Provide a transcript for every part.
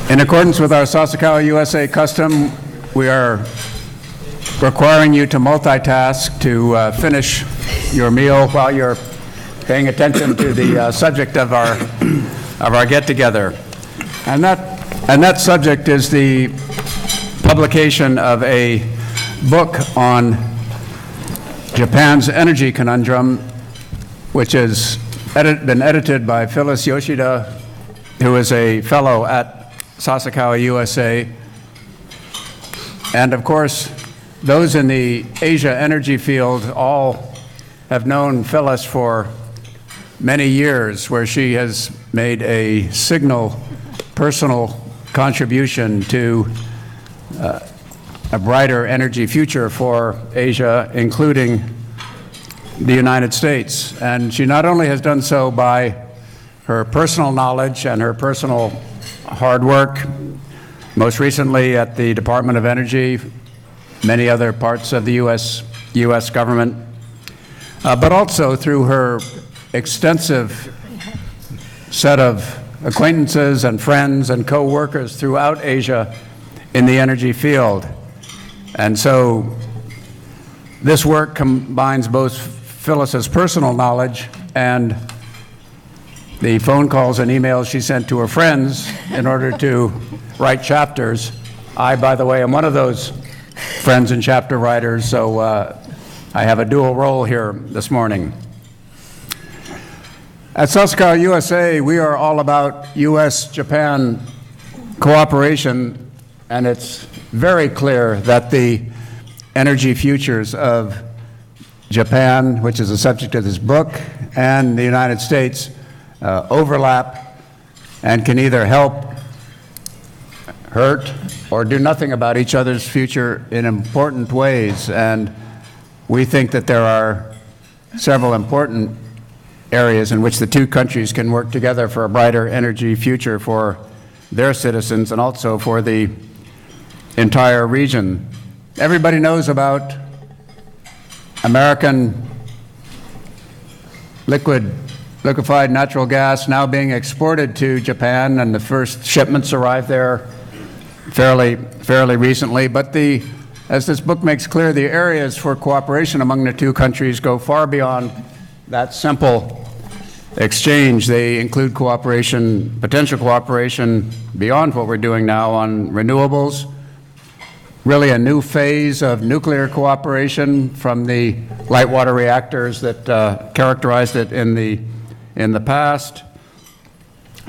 In accordance with our Sasakawa USA custom, we are requiring you to multitask to finish your meal while you're paying attention to the subject of our get-together. And that subject is the publication of a book on Japan's Energy Conundrum, which has been edited by Phyllis Yoshida, who is a fellow at Sasakawa USA. And of course, those in the Asia energy field all have known Phyllis for many years, where she has made a signal personal contribution to a brighter energy future for Asia, including the United States. And she not only has done so by her personal knowledge and her personal hard work, most recently at the Department of Energy, many other parts of the U.S. government, but also through her extensive set of acquaintances and friends and co-workers throughout Asia in the energy field. And so this work combines both Phyllis's personal knowledge and the phone calls and emails she sent to her friends in order to write chapters. I, by the way, am one of those friends and chapter writers, so I have a dual role here this morning. At Sasakawa USA, we are all about U.S.-Japan cooperation, and it's very clear that the energy futures of Japan, which is the subject of this book, and the United States overlap and can either help, hurt, or do nothing about each other's future in important ways. And we think that there are several important areas in which the two countries can work together for a brighter energy future for their citizens and also for the entire region. Everybody knows about American liquefied natural gas now being exported to Japan, and the first shipments arrived there fairly recently. But as this book makes clear, the areas for cooperation among the two countries go far beyond that simple exchange. They include cooperation, potential cooperation beyond what we're doing now on renewables, really a new phase of nuclear cooperation from the light water reactors that characterized it in the past,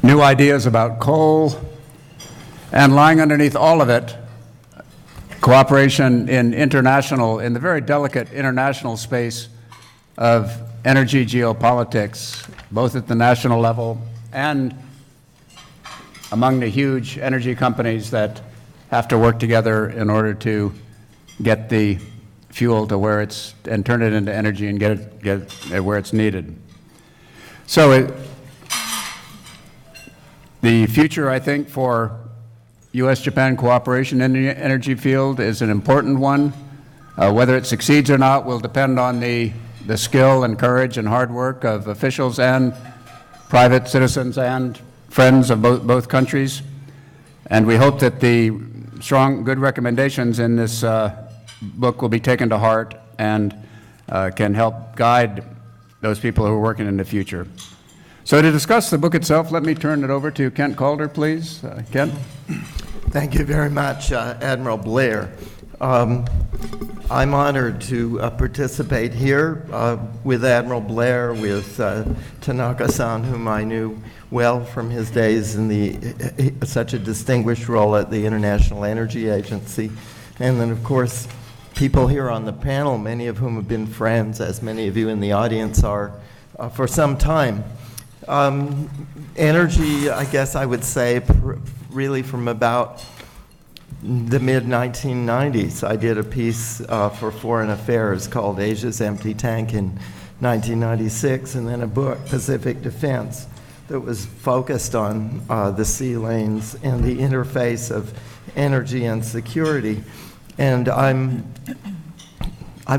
new ideas about coal, and lying underneath all of it, cooperation in the very delicate international space of energy geopolitics, both at the national level and among the huge energy companies that have to work together in order to get the fuel to where and turn it into energy and get it where it's needed. So the future, I think, for U.S.-Japan cooperation in the energy field is an important one. Whether it succeeds or not will depend on the skill and courage and hard work of officials and private citizens and friends of both countries. And we hope that the strong, good recommendations in this book will be taken to heart and can help guide those people who are working in the future. So to discuss the book itself, let me turn it over to Kent Calder, please. Kent? Thank you very much, Admiral Blair. I'm honored to participate here with Admiral Blair, with Tanaka-san, whom I knew well from his days in such a distinguished role at the International Energy Agency. And then, of course, people here on the panel, many of whom have been friends, as many of you in the audience are, for some time. Energy, I guess I would say, really from about the mid-1990s. I did a piece for Foreign Affairs called Asia's Empty Tank in 1996, and then a book, Pacific Defense, that was focused on the sea lanes and the interface of energy and security. And I've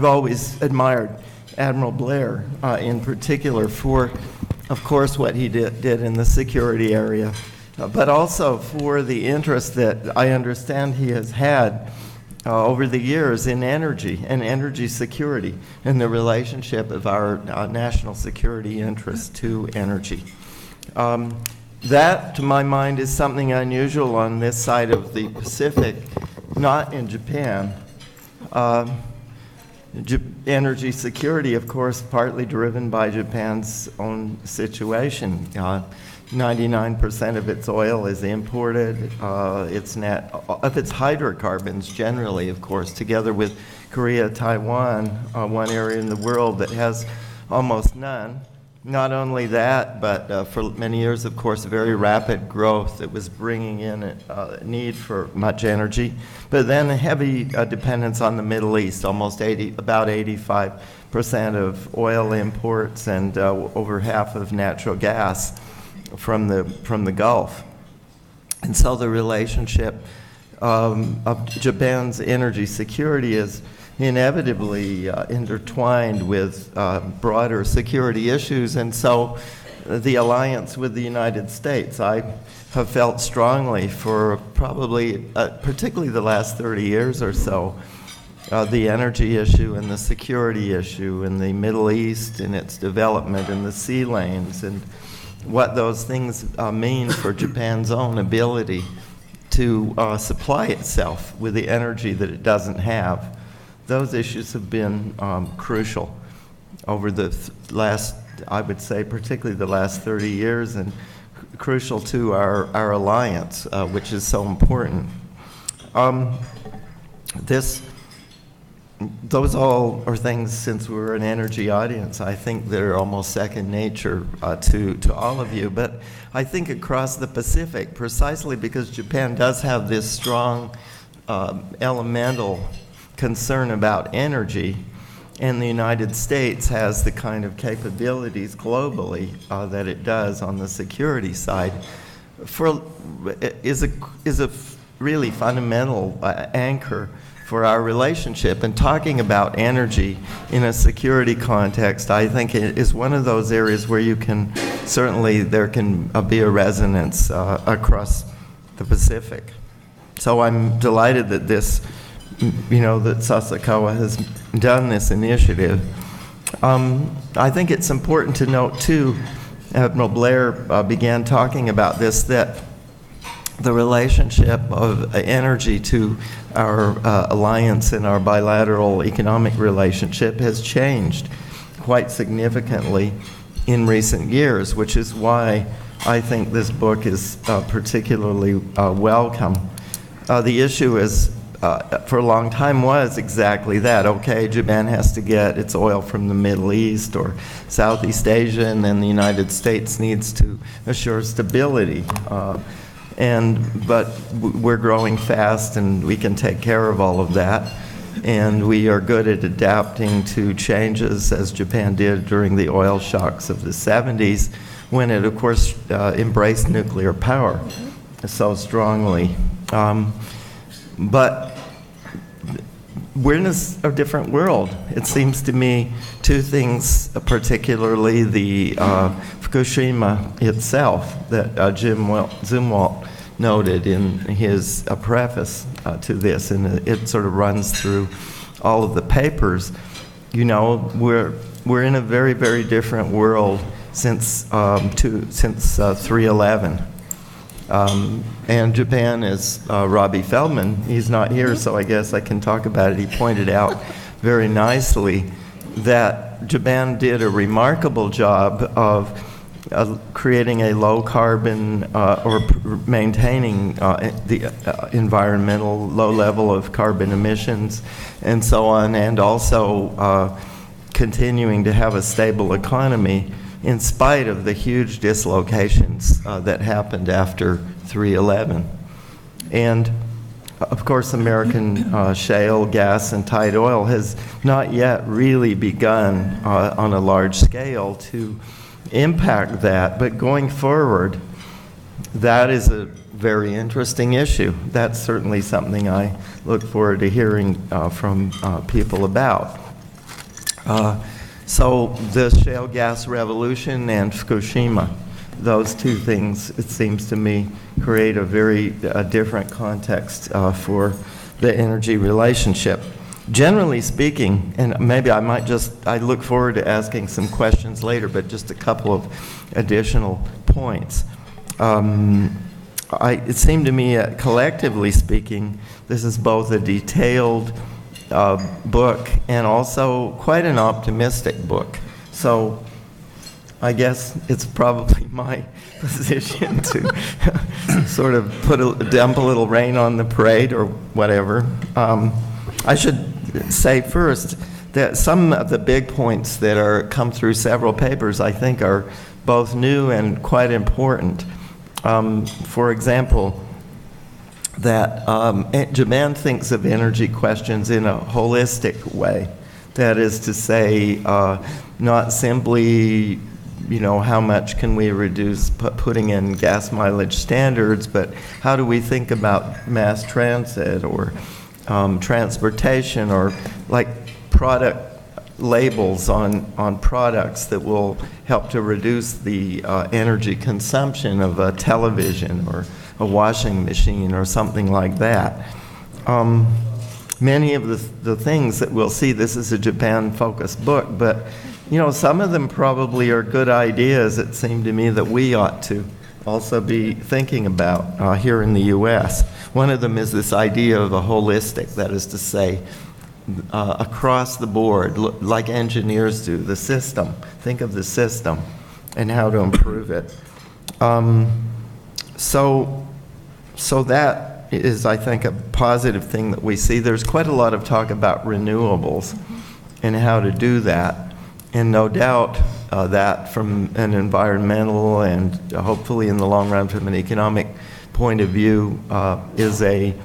always admired Admiral Blair in particular for, of course, what he did in the security area but also for the interest that I understand he has had over the years in energy and energy security and the relationship of our national security interest to energy. That, to my mind, is something unusual on this side of the Pacific, not in Japan. Energy security, of course, partly driven by Japan's own situation. 99% of its oil is imported. Of its hydrocarbons generally, of course, together with Korea, Taiwan, one area in the world that has almost none. Not only that, but for many years, of course, very rapid growth that was bringing in a need for much energy. But then a heavy dependence on the Middle East, about 85% of oil imports and over half of natural gas from the Gulf. And so the relationship of Japan's energy security is inevitably intertwined with broader security issues, and so the alliance with the United States, I have felt strongly for probably, particularly the last 30 years or so, the energy issue and the security issue in the Middle East and its development and the sea lanes and what those things mean for Japan's own ability to supply itself with the energy that it doesn't have. Those issues have been crucial over the last, I would say, particularly the last 30 years, and crucial to our alliance, which is so important. Those all are things, since we're an energy audience, I think they're almost second nature to all of you. But I think across the Pacific, precisely because Japan does have this strong elemental concern about energy, and the United States has the kind of capabilities globally that it does on the security side, is a really fundamental anchor for our relationship. And talking about energy in a security context, I think it is one of those areas where there can be a resonance across the Pacific. So I'm delighted that that Sasakawa has done this initiative. I think it's important to note, too, Admiral Blair began talking about this, that the relationship of energy to our alliance and our bilateral economic relationship has changed quite significantly in recent years, which is why I think this book is particularly welcome. The issue is, for a long time, was exactly that. Okay, Japan has to get its oil from the Middle East or Southeast Asia, and then the United States needs to assure stability. But we're growing fast, and we can take care of all of that. And we are good at adapting to changes, as Japan did during the oil shocks of the 70s, when it, of course, embraced nuclear power so strongly. But we're in a different world. It seems to me two things, particularly the Fukushima itself, that Jim Zumwalt noted in his preface to this, and it sort of runs through all of the papers. We're in a very, very different world since 3/11. And Japan, as Robbie Feldman, he's not here, so I guess I can talk about it. He pointed out very nicely that Japan did a remarkable job of creating a low carbon or maintaining the environmental low level of carbon emissions and so on, and also continuing to have a stable economy in spite of the huge dislocations that happened after 3/11. And of course, American shale gas and tight oil has not yet really begun on a large scale to impact that, but going forward, that is a very interesting issue. That's certainly something I look forward to hearing from people about. So the shale gas revolution and Fukushima those two things, it seems to me, create a very different context for the energy relationship. Generally speaking, and maybe I look forward to asking some questions later, but just a couple of additional points. It seemed to me, collectively speaking, this is both a detailed book and also quite an optimistic book. So I guess it's probably my position to sort of dump a little rain on the parade or whatever. I should say first that some of the big points that come through several papers, I think, are both new and quite important. For example, that Japan thinks of energy questions in a holistic way. That is to say, not simply, how much can we reduce putting in gas mileage standards, but how do we think about mass transit or transportation, or like product labels on products that will help to reduce the energy consumption of a television or a washing machine or something like that. Many of the things that we'll see, this is a Japan-focused book, but some of them probably are good ideas, it seemed to me, that we ought to also be thinking about here in the U.S. One of them is this idea of a holistic, that is to say, across the board, like engineers do, the system. Think of the system and how to improve it. So that is, I think, a positive thing that we see. There's quite a lot of talk about renewables and how to do that. And no doubt that from an environmental and hopefully in the long run from an economic point of view is a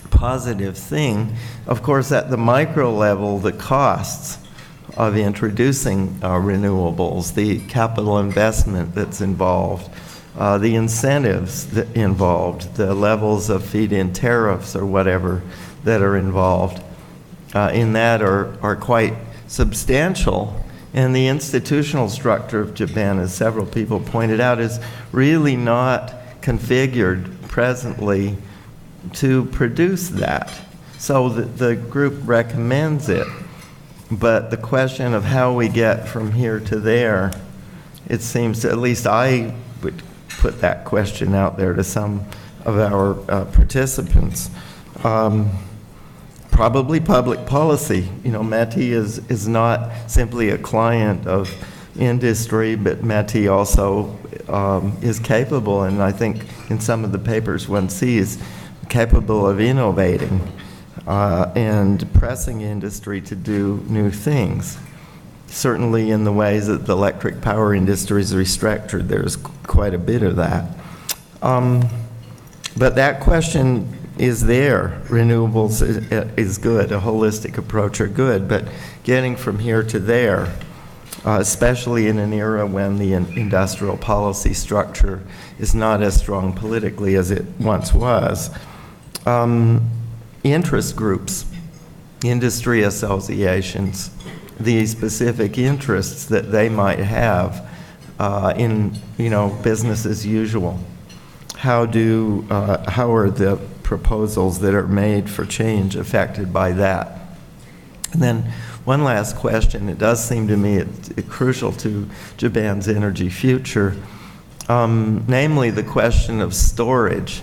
positive thing. Of course, at the micro level, the costs of introducing renewables, the capital investment that's involved, the incentives that involved, the levels of feed-in tariffs or whatever that are involved in that are quite substantial. And the institutional structure of Japan, as several people pointed out, is really not configured presently to produce that. So the group recommends it, but the question of how we get from here to there, it seems to, at least I would put that question out there to some of our participants. Probably public policy. METI is not simply a client of industry, but METI also is capable, and I think in some of the papers one sees, capable of innovating and pressing industry to do new things. Certainly in the ways that the electric power industry is restructured, there's quite a bit of that. But that question is there. Renewables is good, a holistic approach are good, but getting from here to there, especially in an era when the industrial policy structure is not as strong politically as it once was. Interest groups, industry associations, the specific interests that they might have in business as usual. How are the proposals that are made for change affected by that? And then one last question, it does seem to me it's crucial to Japan's energy future, namely the question of storage.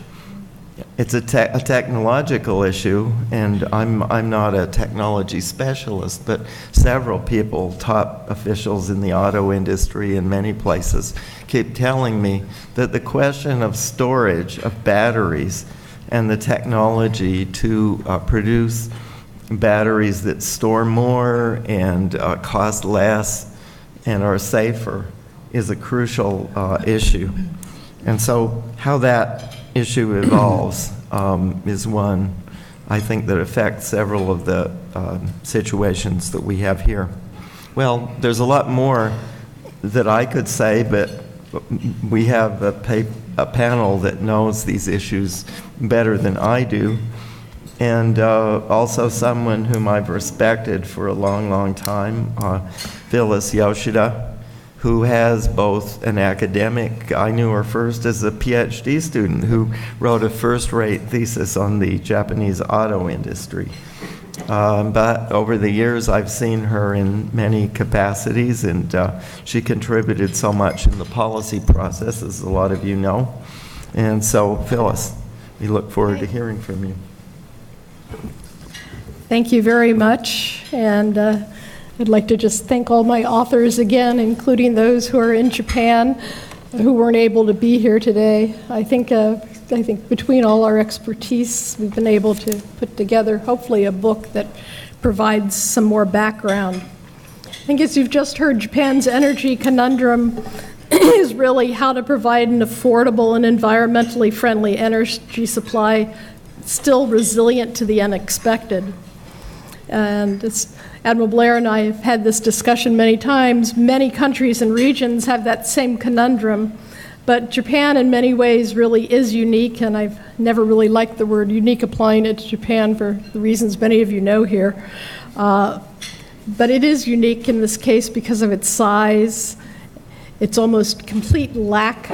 It's a technological issue, and I'm not a technology specialist, but several people, top officials in the auto industry and many places, keep telling me that the question of storage of batteries and the technology to produce batteries that store more and cost less and are safer is a crucial issue. And so how that issue evolves is one, I think, that affects several of the situations that we have here. Well, there's a lot more that I could say, but we have a panel that knows these issues better than I do, and also someone whom I've respected for a long, long time, Phyllis Yoshida, who has both an academic, I knew her first as a PhD student who wrote a first-rate thesis on the Japanese auto industry. But over the years, I've seen her in many capacities, and she contributed so much in the policy process, as a lot of you know. And so, Phyllis, we look forward to hearing from you. Thank you very much, and I'd like to just thank all my authors again, including those who are in Japan who weren't able to be here today. I think between all our expertise, we've been able to put together, hopefully, a book that provides some more background. I think, as you've just heard, Japan's energy conundrum is really how to provide an affordable and environmentally friendly energy supply, still resilient to the unexpected. And Admiral Blair and I have had this discussion many times. Many countries and regions have that same conundrum, but Japan in many ways really is unique, and I've never really liked the word unique applying it to Japan for the reasons many of you know here. But it is unique in this case because of its size, its almost complete lack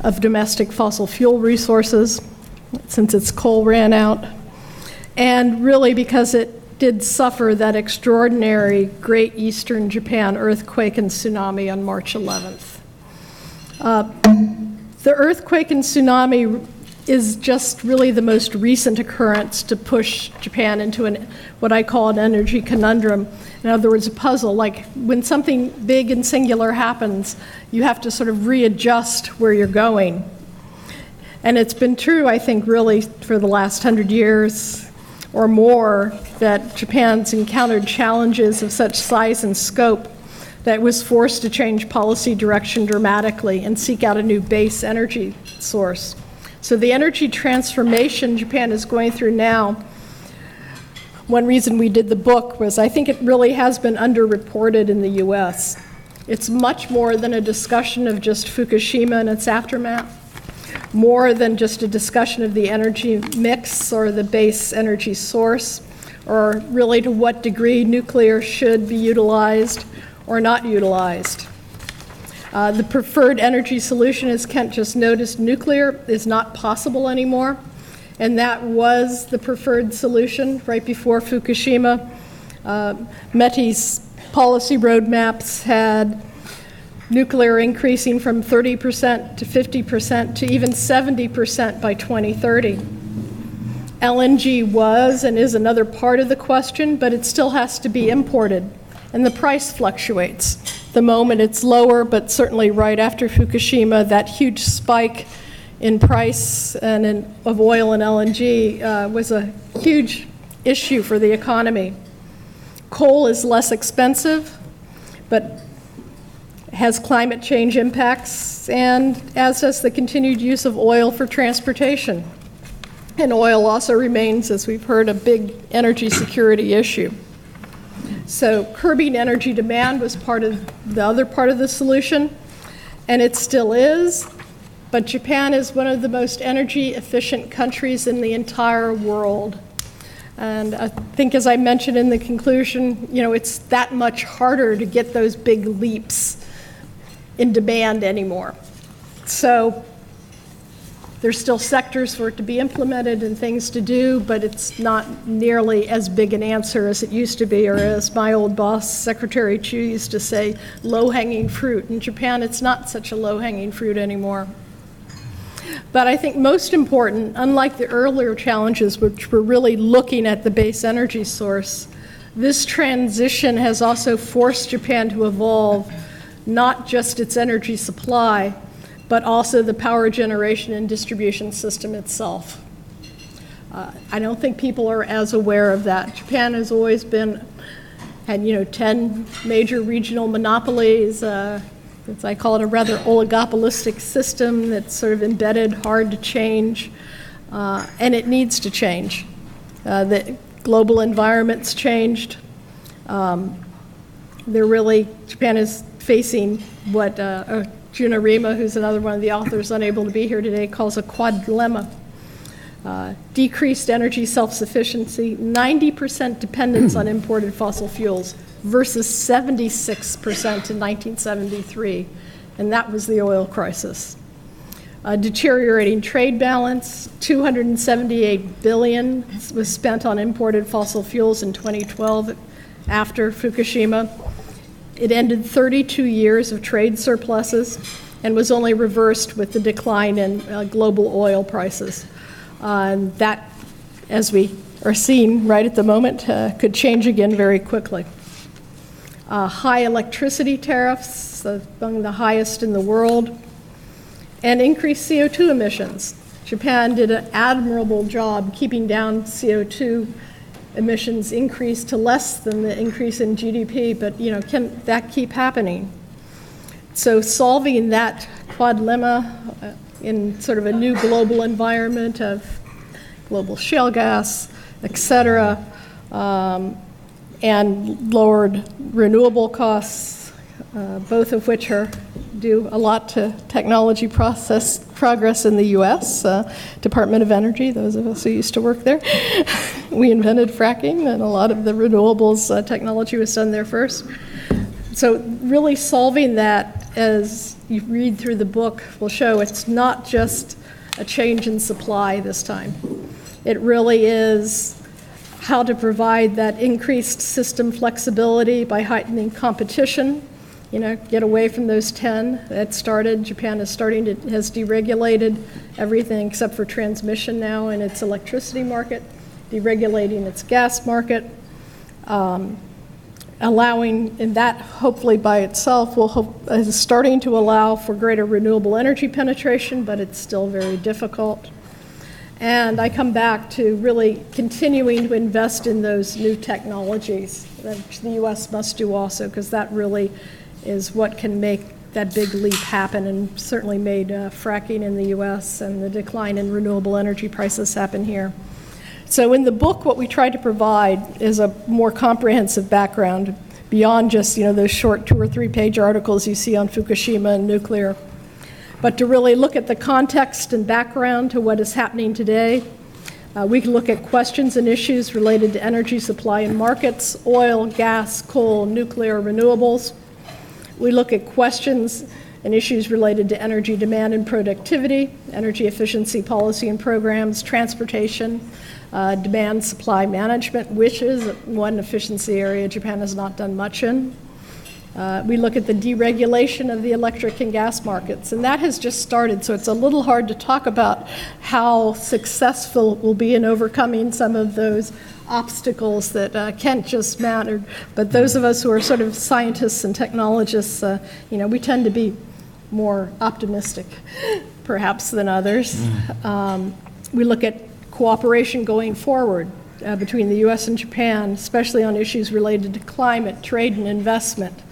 of domestic fossil fuel resources since its coal ran out, and really because it did suffer that extraordinary Great Eastern Japan earthquake and tsunami on March 11th. The earthquake and tsunami is just really the most recent occurrence to push Japan into what I call an energy conundrum. In other words, a puzzle. Like when something big and singular happens, you have to sort of readjust where you're going. And it's been true, I think, really for the last 100 years or more, that Japan's encountered challenges of such size and scope that it was forced to change policy direction dramatically and seek out a new base energy source. So the energy transformation Japan is going through now, one reason we did the book was I think it really has been underreported in the US. It's much more than a discussion of just Fukushima and its aftermath, more than just a discussion of the energy mix or the base energy source, or really to what degree nuclear should be utilized or not utilized. The preferred energy solution, as Kent just noticed, nuclear is not possible anymore, and that was the preferred solution right before Fukushima. METI's policy roadmaps had nuclear increasing from 30% to 50% to even 70% by 2030. LNG was and is another part of the question, but it still has to be imported, and the price fluctuates. The moment it's lower, but certainly right after Fukushima, that huge spike in price of oil and LNG was a huge issue for the economy. Coal is less expensive, but has climate change impacts, and as does the continued use of oil for transportation. And oil also remains, as we've heard, a big energy security issue. So curbing energy demand was part of the other part of the solution, and it still is, but Japan is one of the most energy efficient countries in the entire world. And I think, as I mentioned in the conclusion, it's that much harder to get those big leaps in demand anymore. So there's still sectors for it to be implemented and things to do, but it's not nearly as big an answer as it used to be, or as my old boss, Secretary Chu, used to say, low-hanging fruit. In Japan, it's not such a low-hanging fruit anymore. But I think most important, unlike the earlier challenges, which were really looking at the base energy source, this transition has also forced Japan to evolve not just its energy supply, but also the power generation and distribution system itself. I don't think people are as aware of that. Japan has always had 10 major regional monopolies. I call it a rather oligopolistic system that's sort of embedded, hard to change, and it needs to change. The global environment's changed. Japan is facing what Junarima, who's another one of the authors unable to be here today, calls a quadlemma. Decreased energy self-sufficiency, 90% dependence on imported fossil fuels, versus 76% in 1973, and that was the oil crisis. Deteriorating trade balance, $278 billion was spent on imported fossil fuels in 2012 after Fukushima. It ended 32 years of trade surpluses and was only reversed with the decline in global oil prices. That, as we are seeing right at the moment, could change again very quickly. High electricity tariffs, among the highest in the world, and increased CO2 emissions. Japan did an admirable job keeping down CO2 emissions, increased to less than the increase in GDP, but can that keep happening? So solving that quadlemma in sort of a new global environment of global shale gas, et cetera, and lowered renewable costs, both of which do a lot to technology progress in the U.S. Department of Energy, those of us who used to work there. We invented fracking, and a lot of the renewables technology was done there first. So really solving that, as you read through the book, will show it's not just a change in supply this time. It really is how to provide that increased system flexibility by heightening competition, get away from those 10 that started. Japan has deregulated everything except for transmission now in its electricity market, deregulating its gas market, allowing, and that hopefully by itself is starting to allow for greater renewable energy penetration, but it's still very difficult. And I come back to really continuing to invest in those new technologies, which the U.S. must do also, because that really is what can make that big leap happen, and certainly made fracking in the U.S. and the decline in renewable energy prices happen here. So in the book, what we try to provide is a more comprehensive background beyond just those short 2 or 3 page articles you see on Fukushima and nuclear, but to really look at the context and background to what is happening today. We can look at questions and issues related to energy supply and markets, oil, gas, coal, nuclear, renewables. We look at questions and issues related to energy demand and productivity, energy efficiency policy and programs, transportation, demand supply management, which is one efficiency area Japan has not done much in. We look at the deregulation of the electric and gas markets, and that has just started, so it's a little hard to talk about how successful we'll be in overcoming some of those obstacles that Kent just mattered. But those of us who are sort of scientists and technologists, we tend to be more optimistic, perhaps, than others. We look at cooperation going forward between the U.S. and Japan, especially on issues related to climate, trade, and investment.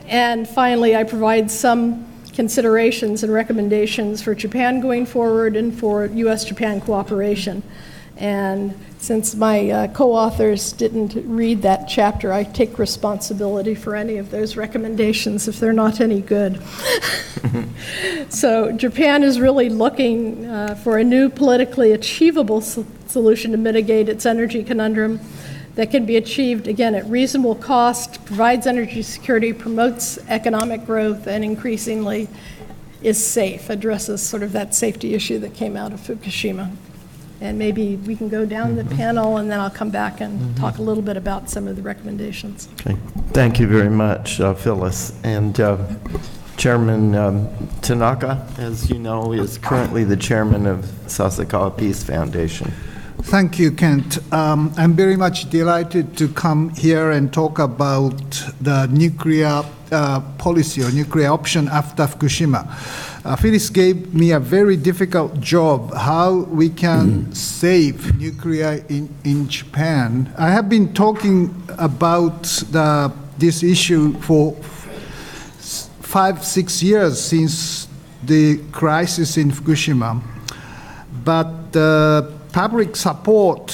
And finally, I provide some considerations and recommendations for Japan going forward and for U.S.-Japan cooperation. And since my co-authors didn't read that chapter, I take responsibility for any of those recommendations if they're not any good. So Japan is really looking for a new politically achievable solution to mitigate its energy conundrum that can be achieved, again, at reasonable cost, provides energy security, promotes economic growth, and increasingly is safe, addresses sort of that safety issue that came out of Fukushima. And maybe we can go down the panel, and then I'll come back and talk a little bit about some of the recommendations. Okay. Thank you very much, Phyllis. And Chairman Tanaka, as you know, is currently the chairman of Sasakawa Peace Foundation. Thank you, Kent. I'm very much delighted to come here and talk about the nuclear policy or nuclear option after Fukushima. Phyllis gave me a very difficult job, how we can save nuclear in Japan. I have been talking about this issue for 5-6 years since the crisis in Fukushima, but the public support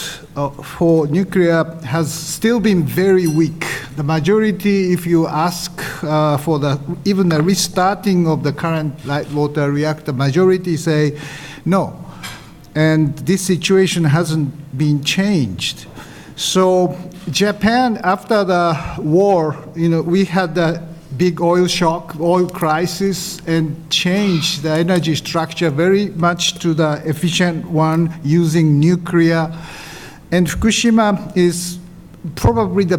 for nuclear has still been very weak. The majority, if you ask for even the restarting of the current light water reactor, majority say no. And this situation hasn't been changed. So Japan, after the war, we had the big oil shock, oil crisis, and changed the energy structure very much to the efficient one using nuclear. And Fukushima is probably the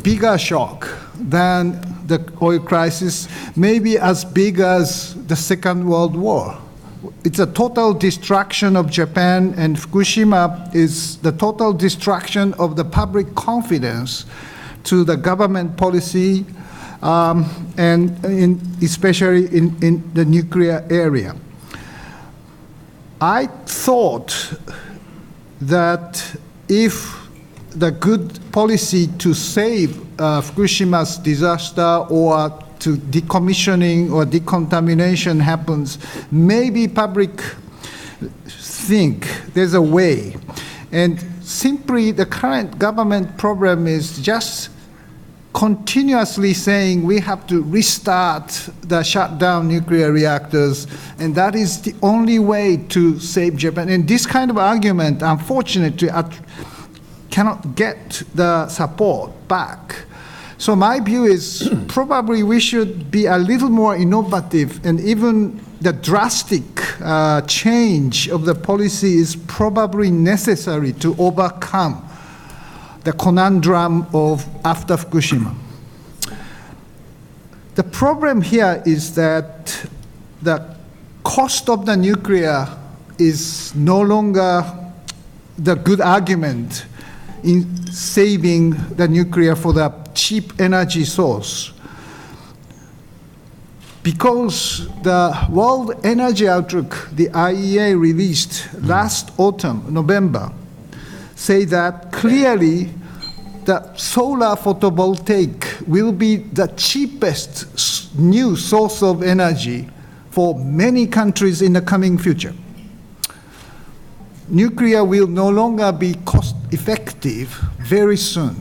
bigger shock than the oil crisis, maybe as big as the Second World War. It's a total destruction of Japan, and Fukushima is the total destruction of the public confidence to the government policy, and especially in the nuclear area. I thought that if the good policy to save Fukushima's disaster or to decommissioning or decontamination happens, maybe public think there's a way. And simply the current government problem is just continuously saying we have to restart the shut down nuclear reactors, and that is the only way to save Japan. And this kind of argument, unfortunately, cannot get the support back. So my view is probably we should be a little more innovative, and even the drastic change of the policy is probably necessary to overcome the conundrum of after Fukushima. The problem here is that the cost of the nuclear is no longer the good argument in saving the nuclear for the cheap energy source. Because the World Energy Outlook, the IEA released last autumn, November, say that clearly the solar photovoltaic will be the cheapest new source of energy for many countries in the coming future. Nuclear will no longer be cost effective very soon.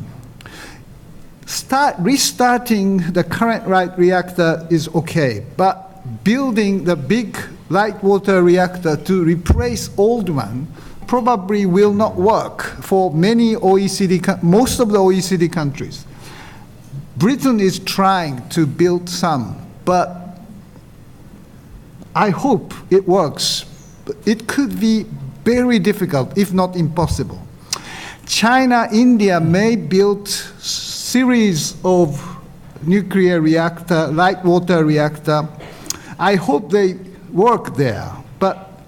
Restarting the current light reactor is okay, but building the big light water reactor to replace old one probably will not work for many most of the OECD countries. Britain is trying to build some, but I hope it works. It could be very difficult, if not impossible. China, India may build series of nuclear reactor, light water reactor. I hope they work there, but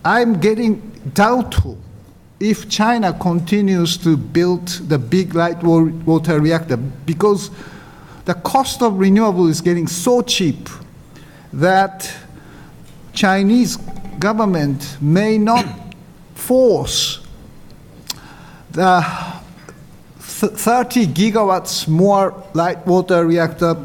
I'm getting doubtful if China continues to build the big light water reactor, because the cost of renewable is getting so cheap that Chinese government may not force the 30 gigawatts more light water reactor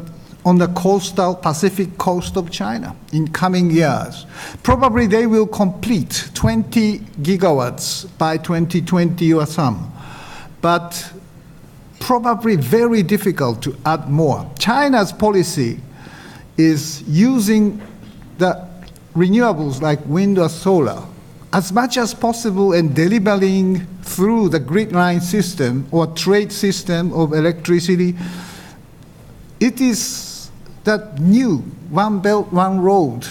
on the coastal Pacific coast of China in coming years. Probably they will complete 20 gigawatts by 2020 or some, but probably very difficult to add more. China's policy is using the renewables like wind or solar as much as possible and delivering through the grid line system or trade system of electricity. It is that new One Belt, One Road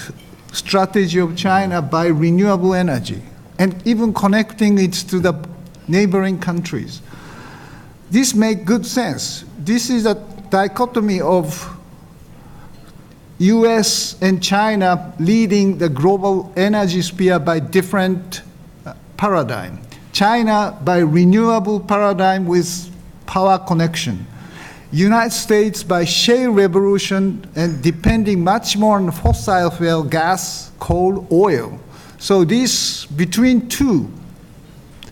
strategy of China by renewable energy, and even connecting it to the neighboring countries. This makes good sense. This is a dichotomy of US and China leading the global energy sphere by different paradigm. China by renewable paradigm with power connection. United States by shale revolution and depending much more on fossil fuel, gas, coal, oil. So this, between two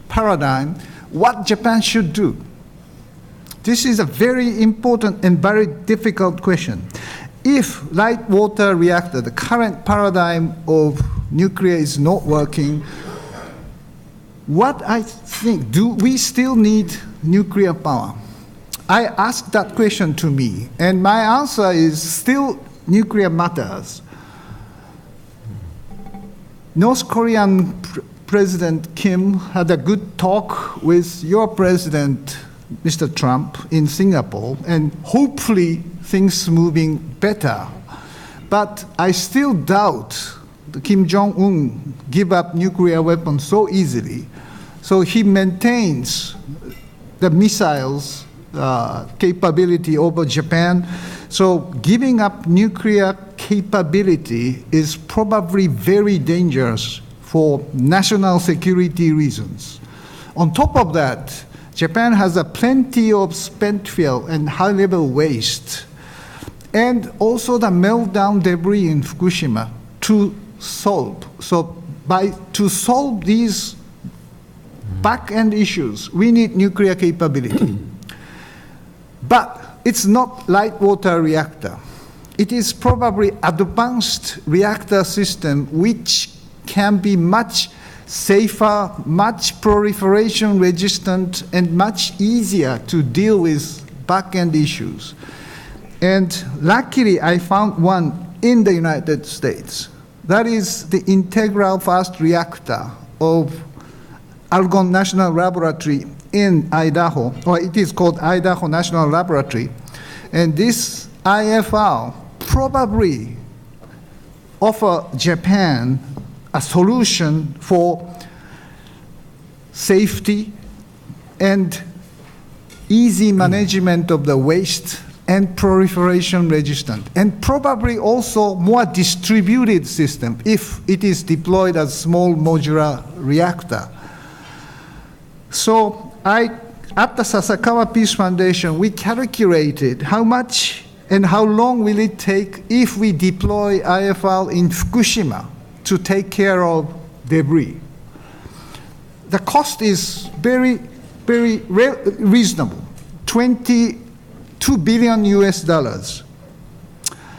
paradigm, what Japan should do? This is a very important and very difficult question. If light water reactor, the current paradigm of nuclear is not working, what I think, do we still need nuclear power? I asked that question to me, and my answer is still nuclear matters. North Korean President Kim had a good talk with your president Mr. Trump in Singapore, and hopefully things moving better. But I still doubt Kim Jong-un give up nuclear weapons so easily. So he maintains the missiles capability over Japan. So giving up nuclear capability is probably very dangerous for national security reasons. On top of that, Japan has plenty of spent fuel and high-level waste, and also the meltdown debris in Fukushima to solve. So to solve these back-end issues, we need nuclear capability. But it's not light water reactor. It is probably advanced reactor system which can be much safer, much proliferation resistant, and much easier to deal with back-end issues. And luckily, I found one in the United States. That is the integral fast reactor of Argonne National Laboratory in Idaho, or it is called Idaho National Laboratory. And this IFR probably offer Japan a solution for safety and easy management of the waste and proliferation resistant, and probably also more distributed system if it is deployed as small modular reactor. So at the Sasakawa Peace Foundation, we calculated how much and how long will it take if we deploy IFR in Fukushima to take care of debris. The cost is very, very reasonable, $22 billion US dollars,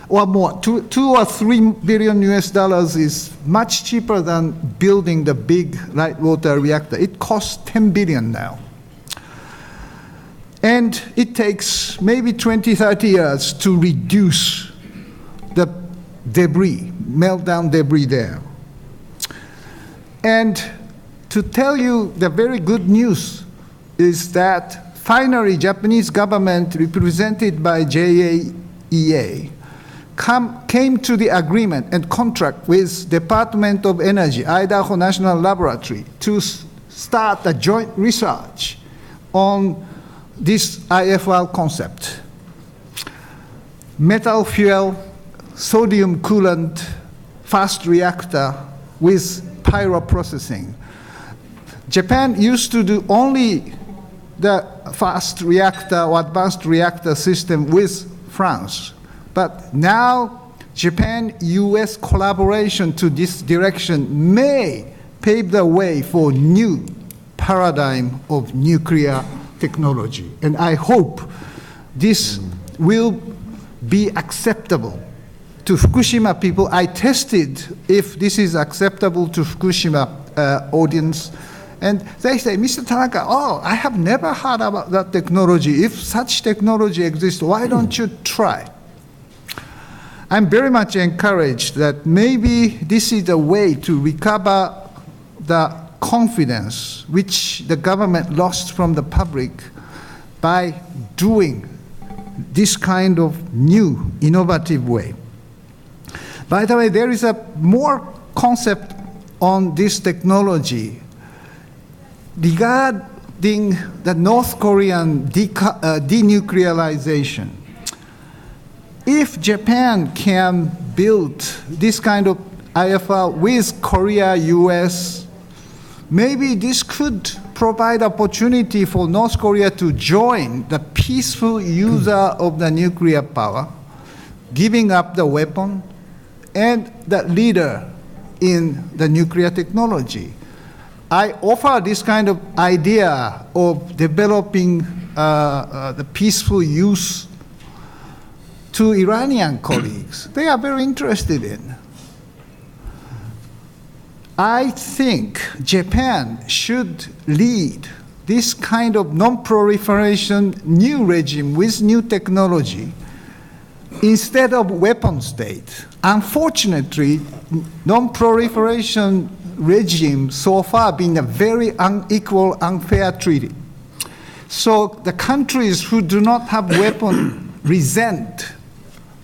or more. $2 or $3 billion US dollars is much cheaper than building the big light water reactor. It costs $10 billion now. And it takes maybe 20, 30 years to reduce the debris, meltdown debris there. And to tell you the very good news is that finally Japanese government, represented by JAEA, came to the agreement and contract with Department of Energy, Idaho National Laboratory, to start a joint research on this IFR concept. Metal fuel, sodium coolant, fast reactor with pyroprocessing. Japan used to do only the fast reactor or advanced reactor system with France. But now Japan-US collaboration to this direction may pave the way for new paradigm of nuclear technology. And I hope this will be acceptable to Fukushima people. I tested if this is acceptable to Fukushima audience. And they say, Mr. Tanaka, oh, I have never heard about that technology. If such technology exists, why don't you try? I'm very much encouraged that maybe this is a way to recover the confidence which the government lost from the public by doing this kind of new, innovative way. By the way, there is a more concept on this technology regarding the North Korean denuclearization. If Japan can build this kind of IFR with Korea, US, maybe this could provide opportunity for North Korea to join the peaceful user of the nuclear power, giving up the weapon, and the leader in the nuclear technology. I offer this kind of idea of developing the peaceful use to Iranian colleagues. They are very interested in. I think Japan should lead this kind of non-proliferation new regime with new technology instead of weapon state. Unfortunately, non-proliferation regime so far been a very unequal, unfair treaty. So the countries who do not have weapon resent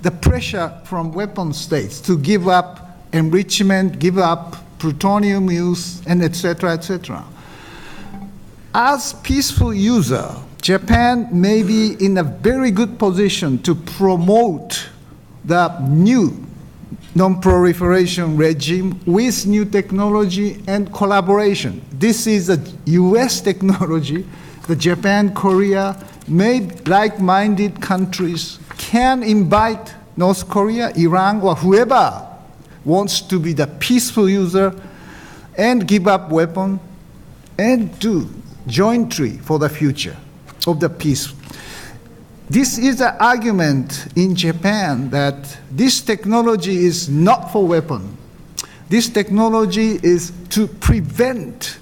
the pressure from weapon states to give up enrichment, give up plutonium use, and et cetera, et cetera. As peaceful user, Japan may be in a very good position to promote the new non-proliferation regime with new technology and collaboration. This is a US technology. The Japan, Korea, maybe like-minded countries can invite North Korea, Iran, or whoever wants to be the peaceful user and give up weapon and do jointly for the future of the peace. This is an argument in Japan that this technology is not for weapon. This technology is to prevent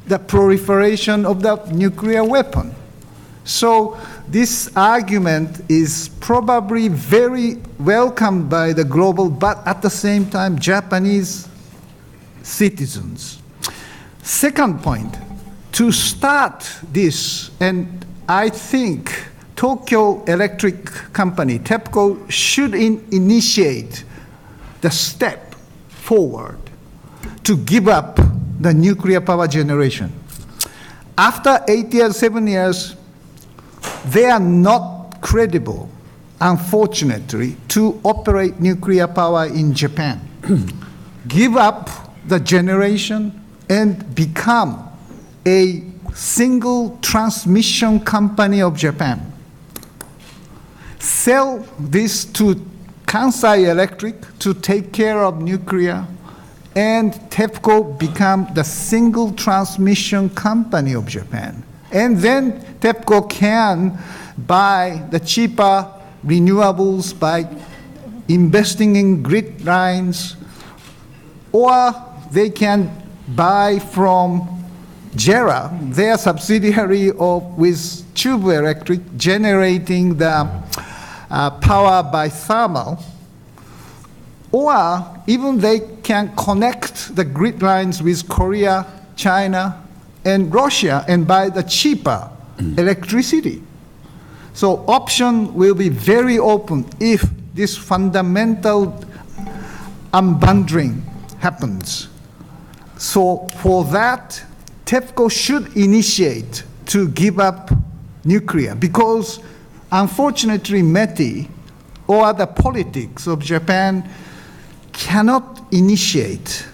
the proliferation of the nuclear weapon. So this argument is probably very welcomed by the global, but at the same time, Japanese citizens. Second point, to start this, and I think Tokyo Electric Company, TEPCO, should initiate the step forward to give up the nuclear power generation. After 8 years, 7 years, they are not credible, unfortunately, to operate nuclear power in Japan. Give up the generation and become a single transmission company of Japan. Sell this to Kansai Electric to take care of nuclear, and TEPCO become the single transmission company of Japan. And then TEPCO can buy the cheaper renewables by investing in grid lines, or they can buy from JERA, their subsidiary with Tube Electric, generating the power by thermal, or even they can connect the grid lines with Korea, China, and Russia and buy the cheaper electricity. So option will be very open if this fundamental unbundling happens. So for that, TEPCO should initiate to give up nuclear, because unfortunately METI or the politics of Japan cannot initiate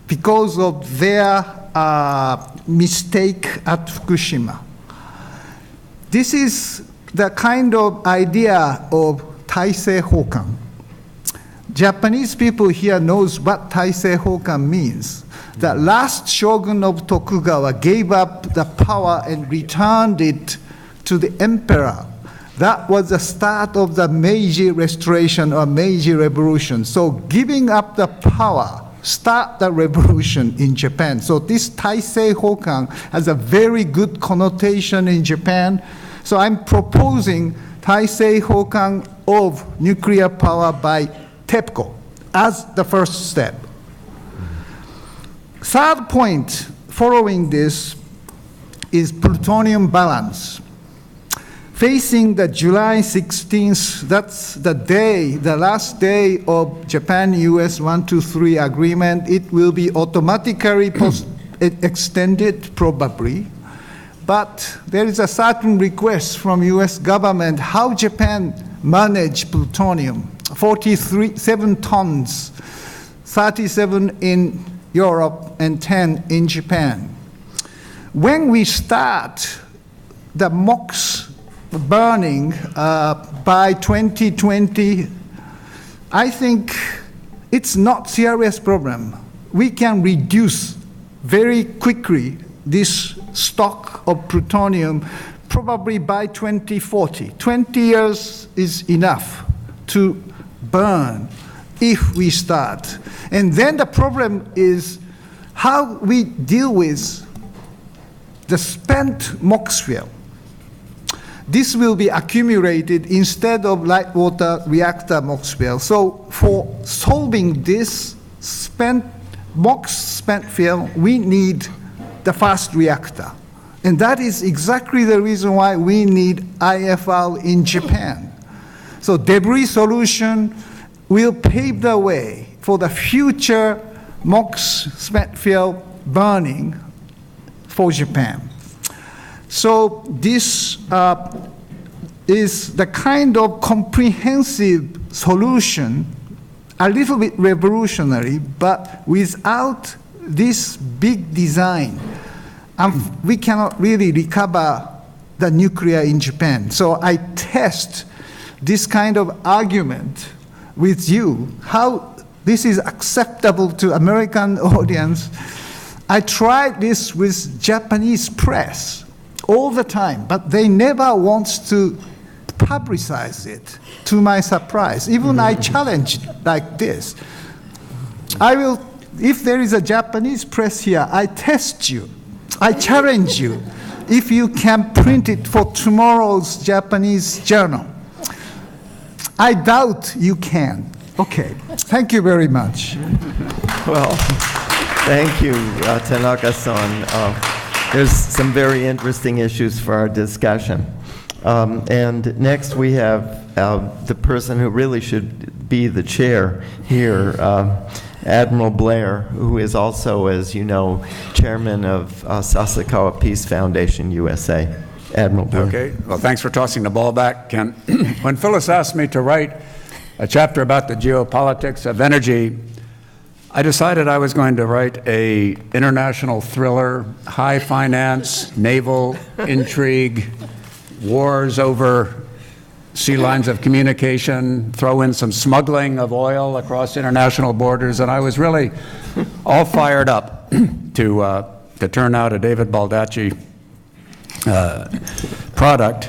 because of their mistake at Fukushima. This is the kind of idea of Taisei Hokan. Japanese people here knows what Taisei Hokan means. The last shogun of Tokugawa gave up the power and returned it to the emperor. That was the start of the Meiji Restoration or Meiji Revolution. So giving up the power start the revolution in Japan. So this Taisei Hokan has a very good connotation in Japan. So I'm proposing Taisei Hokan of nuclear power by TEPCO as the first step. Third point following this is plutonium balance. Facing the July 16th, that's the day, the last day of Japan-US 123 agreement, it will be automatically extended probably. But there is a certain request from US government how Japan manage plutonium. 47 tons, 37 in Europe and 10 in Japan. When we start the MOX burning by 2020, I think it's not serious problem. We can reduce very quickly this stock of plutonium probably by 2040. 20 years is enough to burn if we start. And then the problem is how we deal with the spent MOX fuel. This will be accumulated instead of light water reactor MOX fuel. So for solving this MOX spent fuel, we need the fast reactor. And that is exactly the reason why we need IFR in Japan. So debris solution will pave the way for the future MOX Smithfield burning for Japan. So this is the kind of comprehensive solution, a little bit revolutionary, but without this big design, we cannot really recover the nuclear in Japan. So I test this kind of argument with you, how this is acceptable to American audience. I tried this with Japanese press all the time, but they never want to publicize it, to my surprise. Even I challenged like this. I will, if there is a Japanese press here, I test you. I challenge you if you can print it for tomorrow's Japanese journal. I doubt you can. Okay, thank you very much. Well, thank you, Tanaka-san. There's some very interesting issues for our discussion. And next we have the person who really should be the chair here, Admiral Blair, who is also, as you know, chairman of Sasakawa Peace Foundation USA. Admiral Blair. Okay, well, thanks for tossing the ball back, Ken. When Phyllis asked me to write a chapter about the geopolitics of energy, I decided I was going to write a international thriller, high finance, naval intrigue, wars over sea lines of communication, throw in some smuggling of oil across international borders, and I was really all fired up to turn out a David Baldacci product.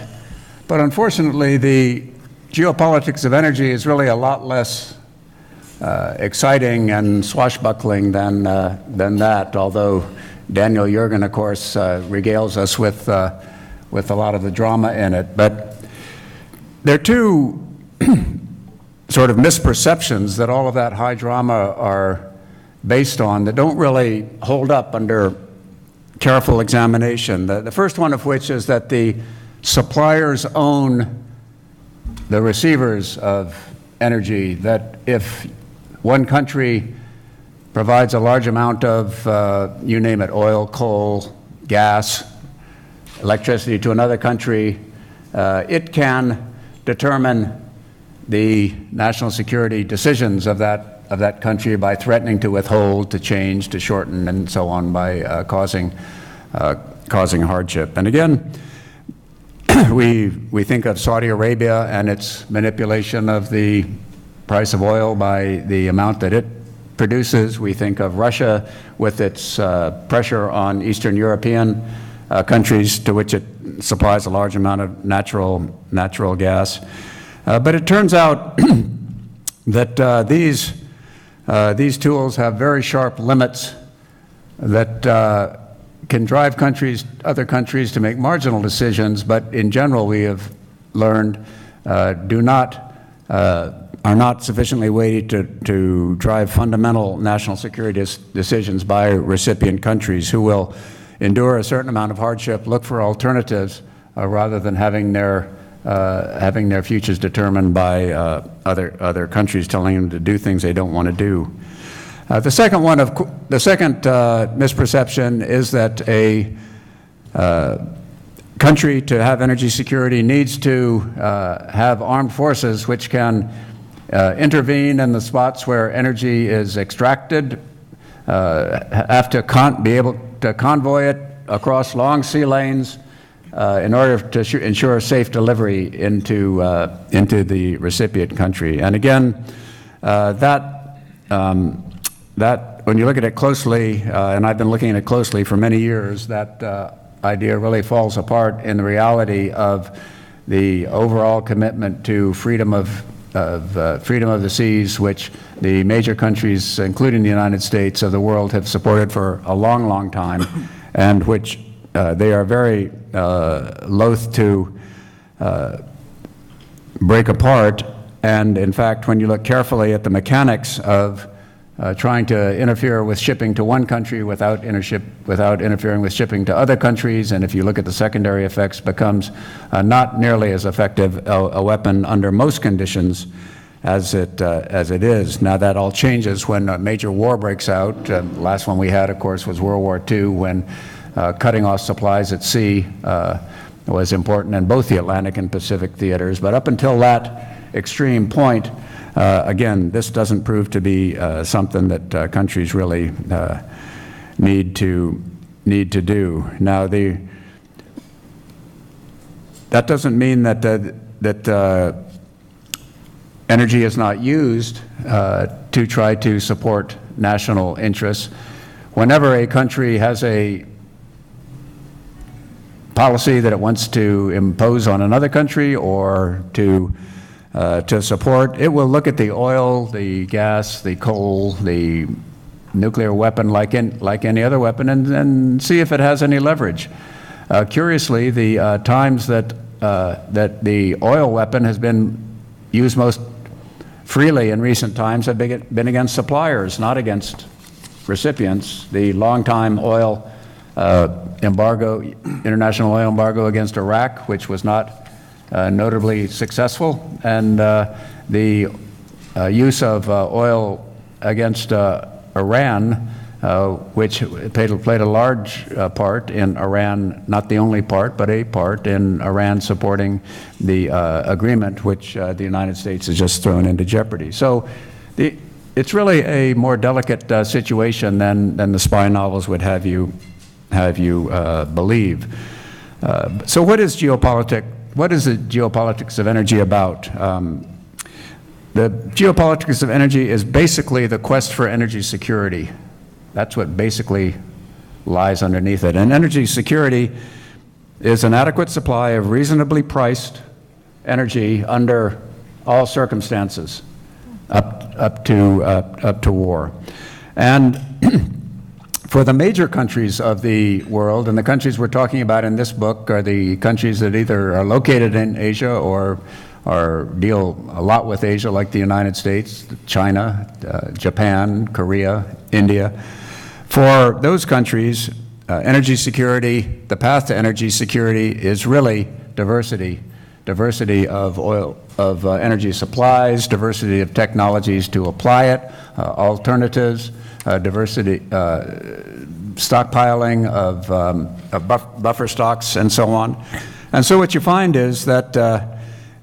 But unfortunately, the geopolitics of energy is really a lot less exciting and swashbuckling than that, although Daniel Yergin, of course, regales us with a lot of the drama in it. But there are two sort of misperceptions that all of that high drama are based on that don't really hold up under careful examination. The first one of which is that the suppliers own the receivers of energy, that if one country provides a large amount of, you name it, oil, coal, gas, electricity to another country, it can determine the national security decisions of that country by threatening to withhold, to change, to shorten, and so on, by causing hardship. And again, we think of Saudi Arabia and its manipulation of the price of oil by the amount that it produces. We think of Russia with its pressure on Eastern European countries to which it supplies a large amount of natural gas. But it turns out that these tools have very sharp limits that can drive other countries to make marginal decisions, but in general we have learned are not sufficiently weighty to drive fundamental national security decisions by recipient countries, who will endure a certain amount of hardship, look for alternatives, rather than having their futures determined by other countries telling them to do things they don't want to do. The second misperception is that a country, to have energy security, needs to have armed forces which can intervene in the spots where energy is extracted, have to be able to convoy it across long sea lanes in order to ensure safe delivery into the recipient country. And again, that when you look at it closely, and I've been looking at it closely for many years, that idea really falls apart in the reality of the overall commitment to freedom of the seas, which the major countries, including the United States of the world, have supported for a long, long time, and which they are very loath to break apart. And in fact, when you look carefully at the mechanics of trying to interfere with shipping to one country without interfering with shipping to other countries, and if you look at the secondary effects, becomes not nearly as effective a weapon under most conditions as it is. Now that all changes when a major war breaks out. The last one we had, of course, was World War II, when cutting off supplies at sea was important in both the Atlantic and Pacific theaters. But up until that extreme point, again, this doesn't prove to be something that countries really need to do. Now, that doesn't mean that energy is not used to try to support national interests. Whenever a country has a policy that it wants to impose on another country or to support, it will look at the oil, the gas, the coal, the nuclear weapon like any other weapon, and see if it has any leverage. Curiously, the times that the oil weapon has been used most freely in recent times have been against suppliers, not against recipients. The longtime oil embargo, international oil embargo against Iraq, which was not notably successful, and the use of oil against Iran, which played a large part in Iran, not the only part, but a part in Iran supporting the agreement which the United States has just thrown into jeopardy. So it's really a more delicate situation than the spy novels would have you believe. So what is geopolitics? What is the geopolitics of energy about? The geopolitics of energy is basically the quest for energy security. That's what basically lies underneath it. And energy security is an adequate supply of reasonably priced energy under all circumstances, up to war. And for the major countries of the world, and the countries we're talking about in this book are the countries that either are located in Asia or deal a lot with Asia, like the United States, China, Japan, Korea, India. For those countries, energy security, the path to energy security is really diversity of energy supplies, diversity of technologies to apply it, alternatives, diversity, stockpiling of buffer stocks, and so on. And so what you find is that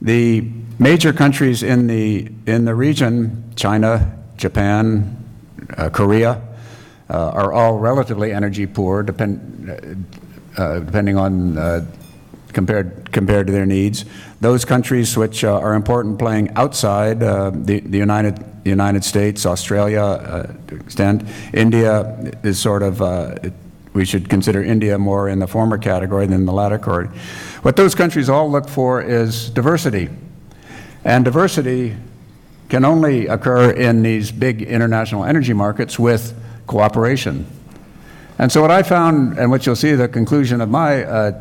the major countries in the region, China, Japan, Korea, are all relatively energy poor, depending on compared to their needs. Those countries which are important playing outside the United States, Australia, to an extent, India is sort of, we should consider India more in the former category than the latter category. What those countries all look for is diversity. And diversity can only occur in these big international energy markets with cooperation. And so what I found, and what you'll see the conclusion of my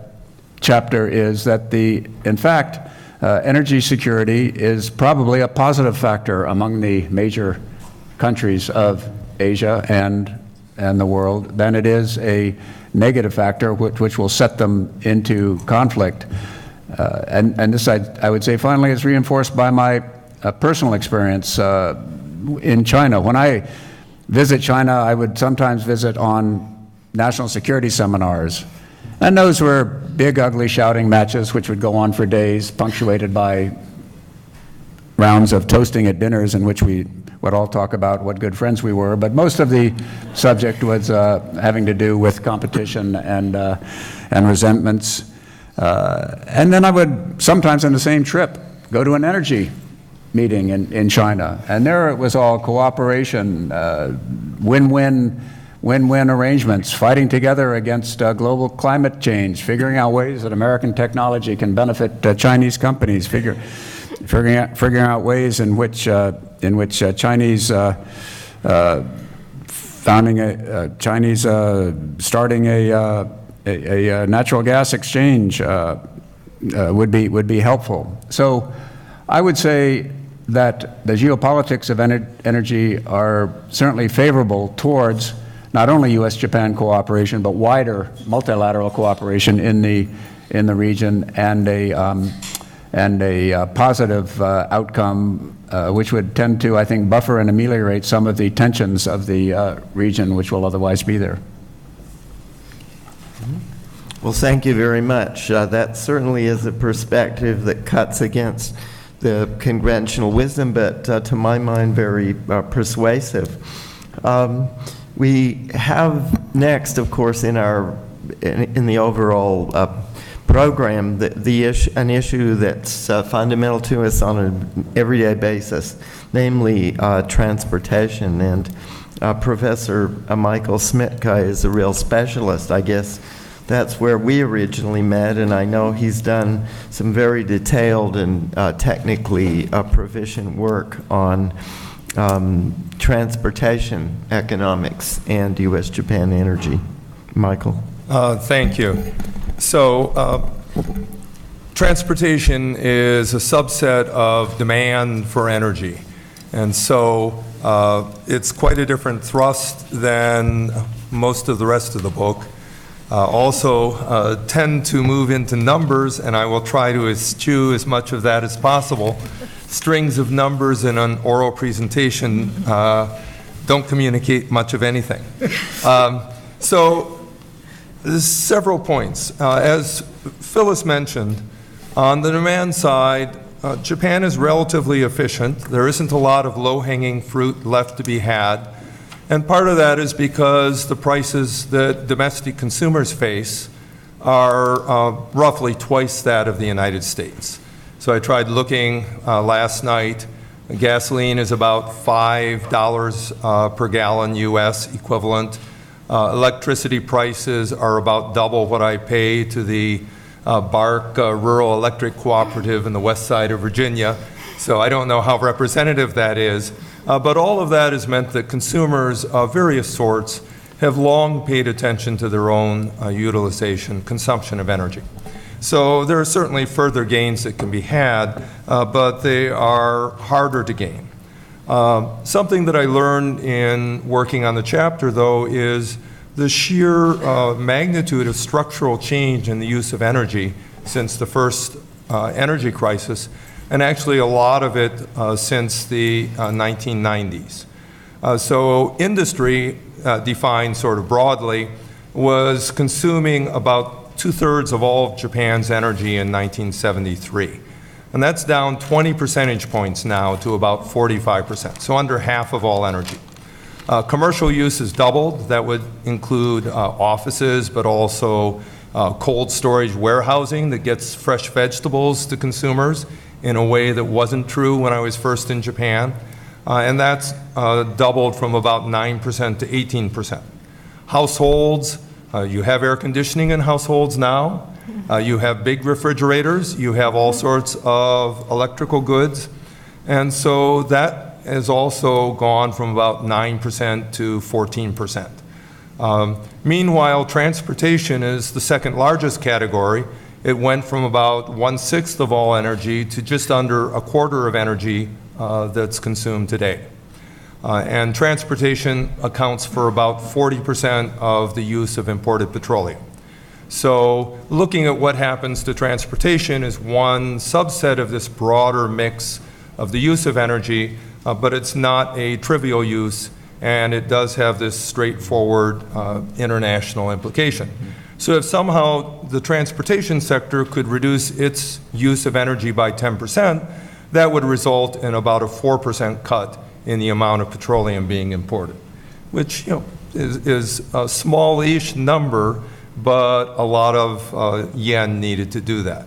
chapter, is that in fact, energy security is probably a positive factor among the major countries of Asia and the world than it is a negative factor which will set them into conflict. And this, I would say, finally is reinforced by my personal experience in China. When I visit China, I would sometimes visit on national security seminars. And those were big, ugly shouting matches which would go on for days, punctuated by rounds of toasting at dinners in which we would all talk about what good friends we were. But most of the subject was having to do with competition and resentments. And then I would, sometimes on the same trip, go to an energy meeting in China. And there it was all cooperation, win-win arrangements, fighting together against global climate change, figuring out ways that American technology can benefit Chinese companies, figuring out ways in which Chinese starting a natural gas exchange would be helpful. So I would say that the geopolitics of energy are certainly favorable towards not only U.S.-Japan cooperation, but wider multilateral cooperation in the region, and a positive outcome which would tend to, I think, buffer and ameliorate some of the tensions of the region which will otherwise be there. Well, thank you very much. That certainly is a perspective that cuts against the conventional wisdom, but to my mind, very persuasive. We have next, of course, in the overall program, an issue that's fundamental to us on an everyday basis, namely transportation. And Professor Michael Smitka is a real specialist. I guess that's where we originally met, and I know he's done some very detailed and technically proficient work on transportation economics and U.S.-Japan energy. Michael. Thank you. So, transportation is a subset of demand for energy. And so, it's quite a different thrust than most of the rest of the book. Also tend to move into numbers, and I will try to eschew as much of that as possible. Strings of numbers in an oral presentation don't communicate much of anything. So there's several points. As Phyllis mentioned, on the demand side, Japan is relatively efficient. There isn't a lot of low-hanging fruit left to be had. And part of that is because the prices that domestic consumers face are roughly twice that of the United States. So I tried looking last night. Gasoline is about $5 per gallon US equivalent. Electricity prices are about double what I pay to the BARC Rural Electric Cooperative in the west side of Virginia. So I don't know how representative that is. But all of that has meant that consumers of various sorts have long paid attention to their own consumption of energy. So there are certainly further gains that can be had, but they are harder to gain. Something that I learned in working on the chapter, though, is the sheer magnitude of structural change in the use of energy since the first energy crisis, and actually a lot of it since the 1990s. So industry, defined sort of broadly, was consuming about 2/3 of all of Japan's energy in 1973. And that's down 20 percentage points now to about 45%, so under half of all energy. Commercial use has doubled. That would include offices, but also cold storage warehousing that gets fresh vegetables to consumers in a way that wasn't true when I was first in Japan. And that's doubled from about 9% to 18%. Households, you have air conditioning in households now. You have big refrigerators. You have all sorts of electrical goods. And so that has also gone from about 9% to 14%. Meanwhile, transportation is the second largest category. It went from about 1/6 of all energy to just under 1/4 of energy that's consumed today. And transportation accounts for about 40% of the use of imported petroleum. So looking at what happens to transportation is one subset of this broader mix of the use of energy, but it's not a trivial use, and it does have this straightforward international implication. So if somehow the transportation sector could reduce its use of energy by 10%, that would result in about a 4% cut in the amount of petroleum being imported, which is a small-ish number, but a lot of yen needed to do that.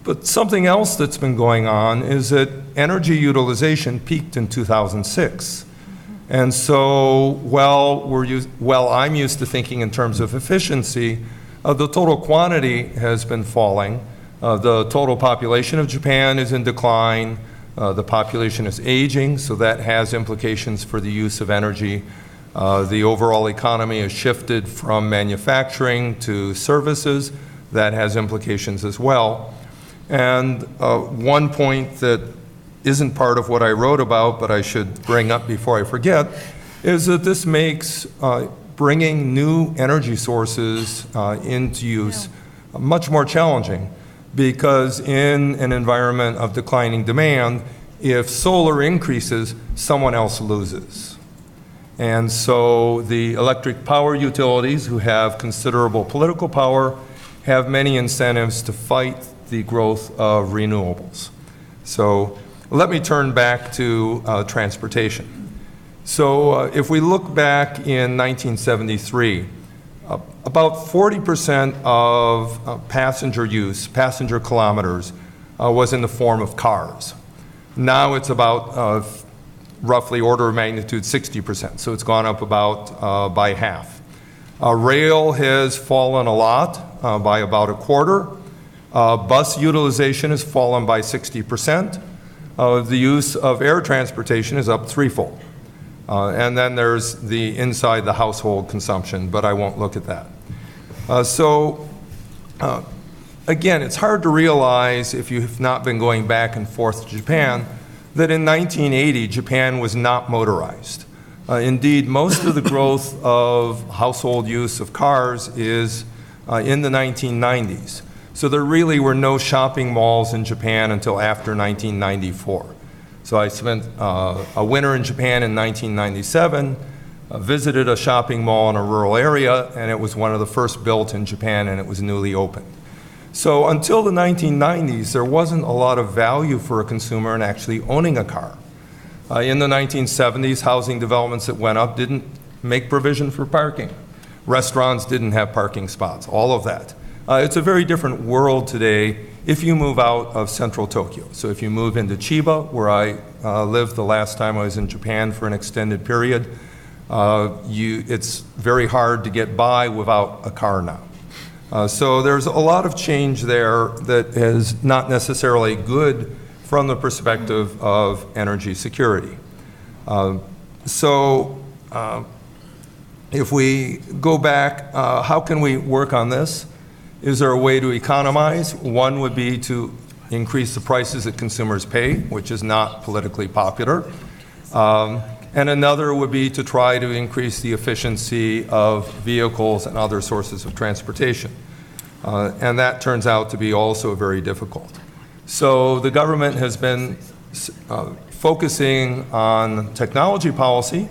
But something else that's been going on is that energy utilization peaked in 2006. And so while I'm used to thinking in terms of efficiency, the total quantity has been falling. The total population of Japan is in decline. The population is aging, so that has implications for the use of energy. The overall economy has shifted from manufacturing to services. That has implications as well. And one point that isn't part of what I wrote about, but I should bring up before I forget, is that this makes bringing new energy sources into use much more challenging, because in an environment of declining demand, if solar increases, someone else loses. And so the electric power utilities, who have considerable political power, have many incentives to fight the growth of renewables. So let me turn back to transportation. So if we look back in 1973, about 40% of passenger use, passenger kilometers, was in the form of cars. Now it's about roughly order of magnitude 60%, so it's gone up about by half. Rail has fallen a lot, by about a quarter. Bus utilization has fallen by 60%. The use of air transportation is up threefold. And then there's the inside the household consumption, but I won't look at that. Again, it's hard to realize, if you have not been going back and forth to Japan, that in 1980, Japan was not motorized. Indeed, most of the growth of household use of cars is in the 1990s. So there really were no shopping malls in Japan until after 1994. So I spent a winter in Japan in 1997, visited a shopping mall in a rural area, and it was one of the first built in Japan, and it was newly opened. So until the 1990s, there wasn't a lot of value for a consumer in actually owning a car. In the 1970s, housing developments that went up didn't make provision for parking. Restaurants didn't have parking spots, all of that. It's a very different world today if you move out of central Tokyo. So if you move into Chiba, where I lived the last time I was in Japan for an extended period, it's very hard to get by without a car now. So there's a lot of change there that is not necessarily good from the perspective of energy security. If we go back, how can we work on this? Is there a way to economize? One would be to increase the prices that consumers pay, which is not politically popular. And another would be to try to increase the efficiency of vehicles and other sources of transportation. And that turns out to be also very difficult. So the government has been focusing on technology policy,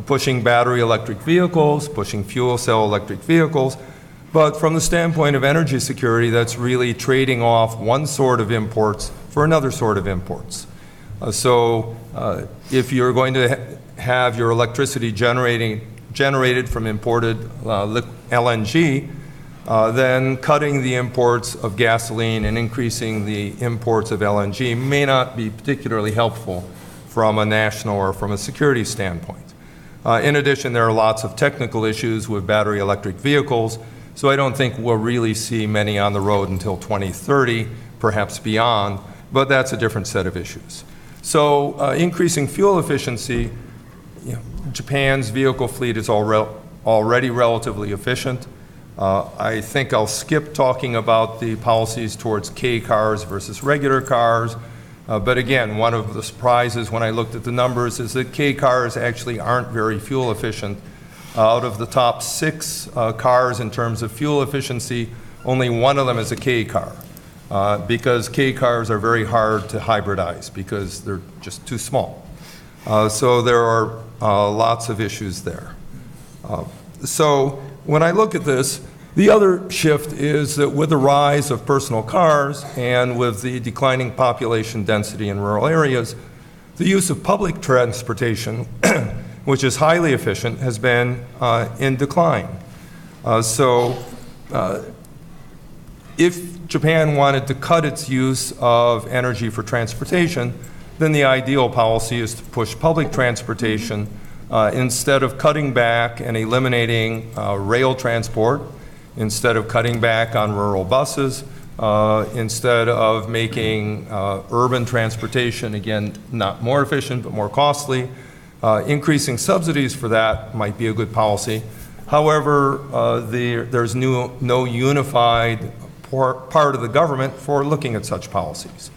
pushing battery electric vehicles, pushing fuel cell electric vehicles. But from the standpoint of energy security, that's really trading off one sort of imports for another sort of imports. If you're going to have your electricity generated from imported LNG, then cutting the imports of gasoline and increasing the imports of LNG may not be particularly helpful from a national or from a security standpoint. In addition, there are lots of technical issues with battery electric vehicles, so I don't think we'll really see many on the road until 2030, perhaps beyond, but that's a different set of issues. So increasing fuel efficiency, Japan's vehicle fleet is already relatively efficient. I think I'll skip talking about the policies towards K cars versus regular cars. But again, one of the surprises when I looked at the numbers is that K cars actually aren't very fuel efficient. Out of the top 6 cars in terms of fuel efficiency, only one of them is a K car. Because K cars are very hard to hybridize because they're just too small. So there are lots of issues there. So when I look at this, the other shift is that with the rise of personal cars and with the declining population density in rural areas, the use of public transportation, which is highly efficient, has been in decline. If Japan wanted to cut its use of energy for transportation, then the ideal policy is to push public transportation instead of cutting back and eliminating rail transport, instead of cutting back on rural buses, instead of making urban transportation, again, not more efficient but more costly. Increasing subsidies for that might be a good policy. However, there's no unified part of the government for looking at such policies.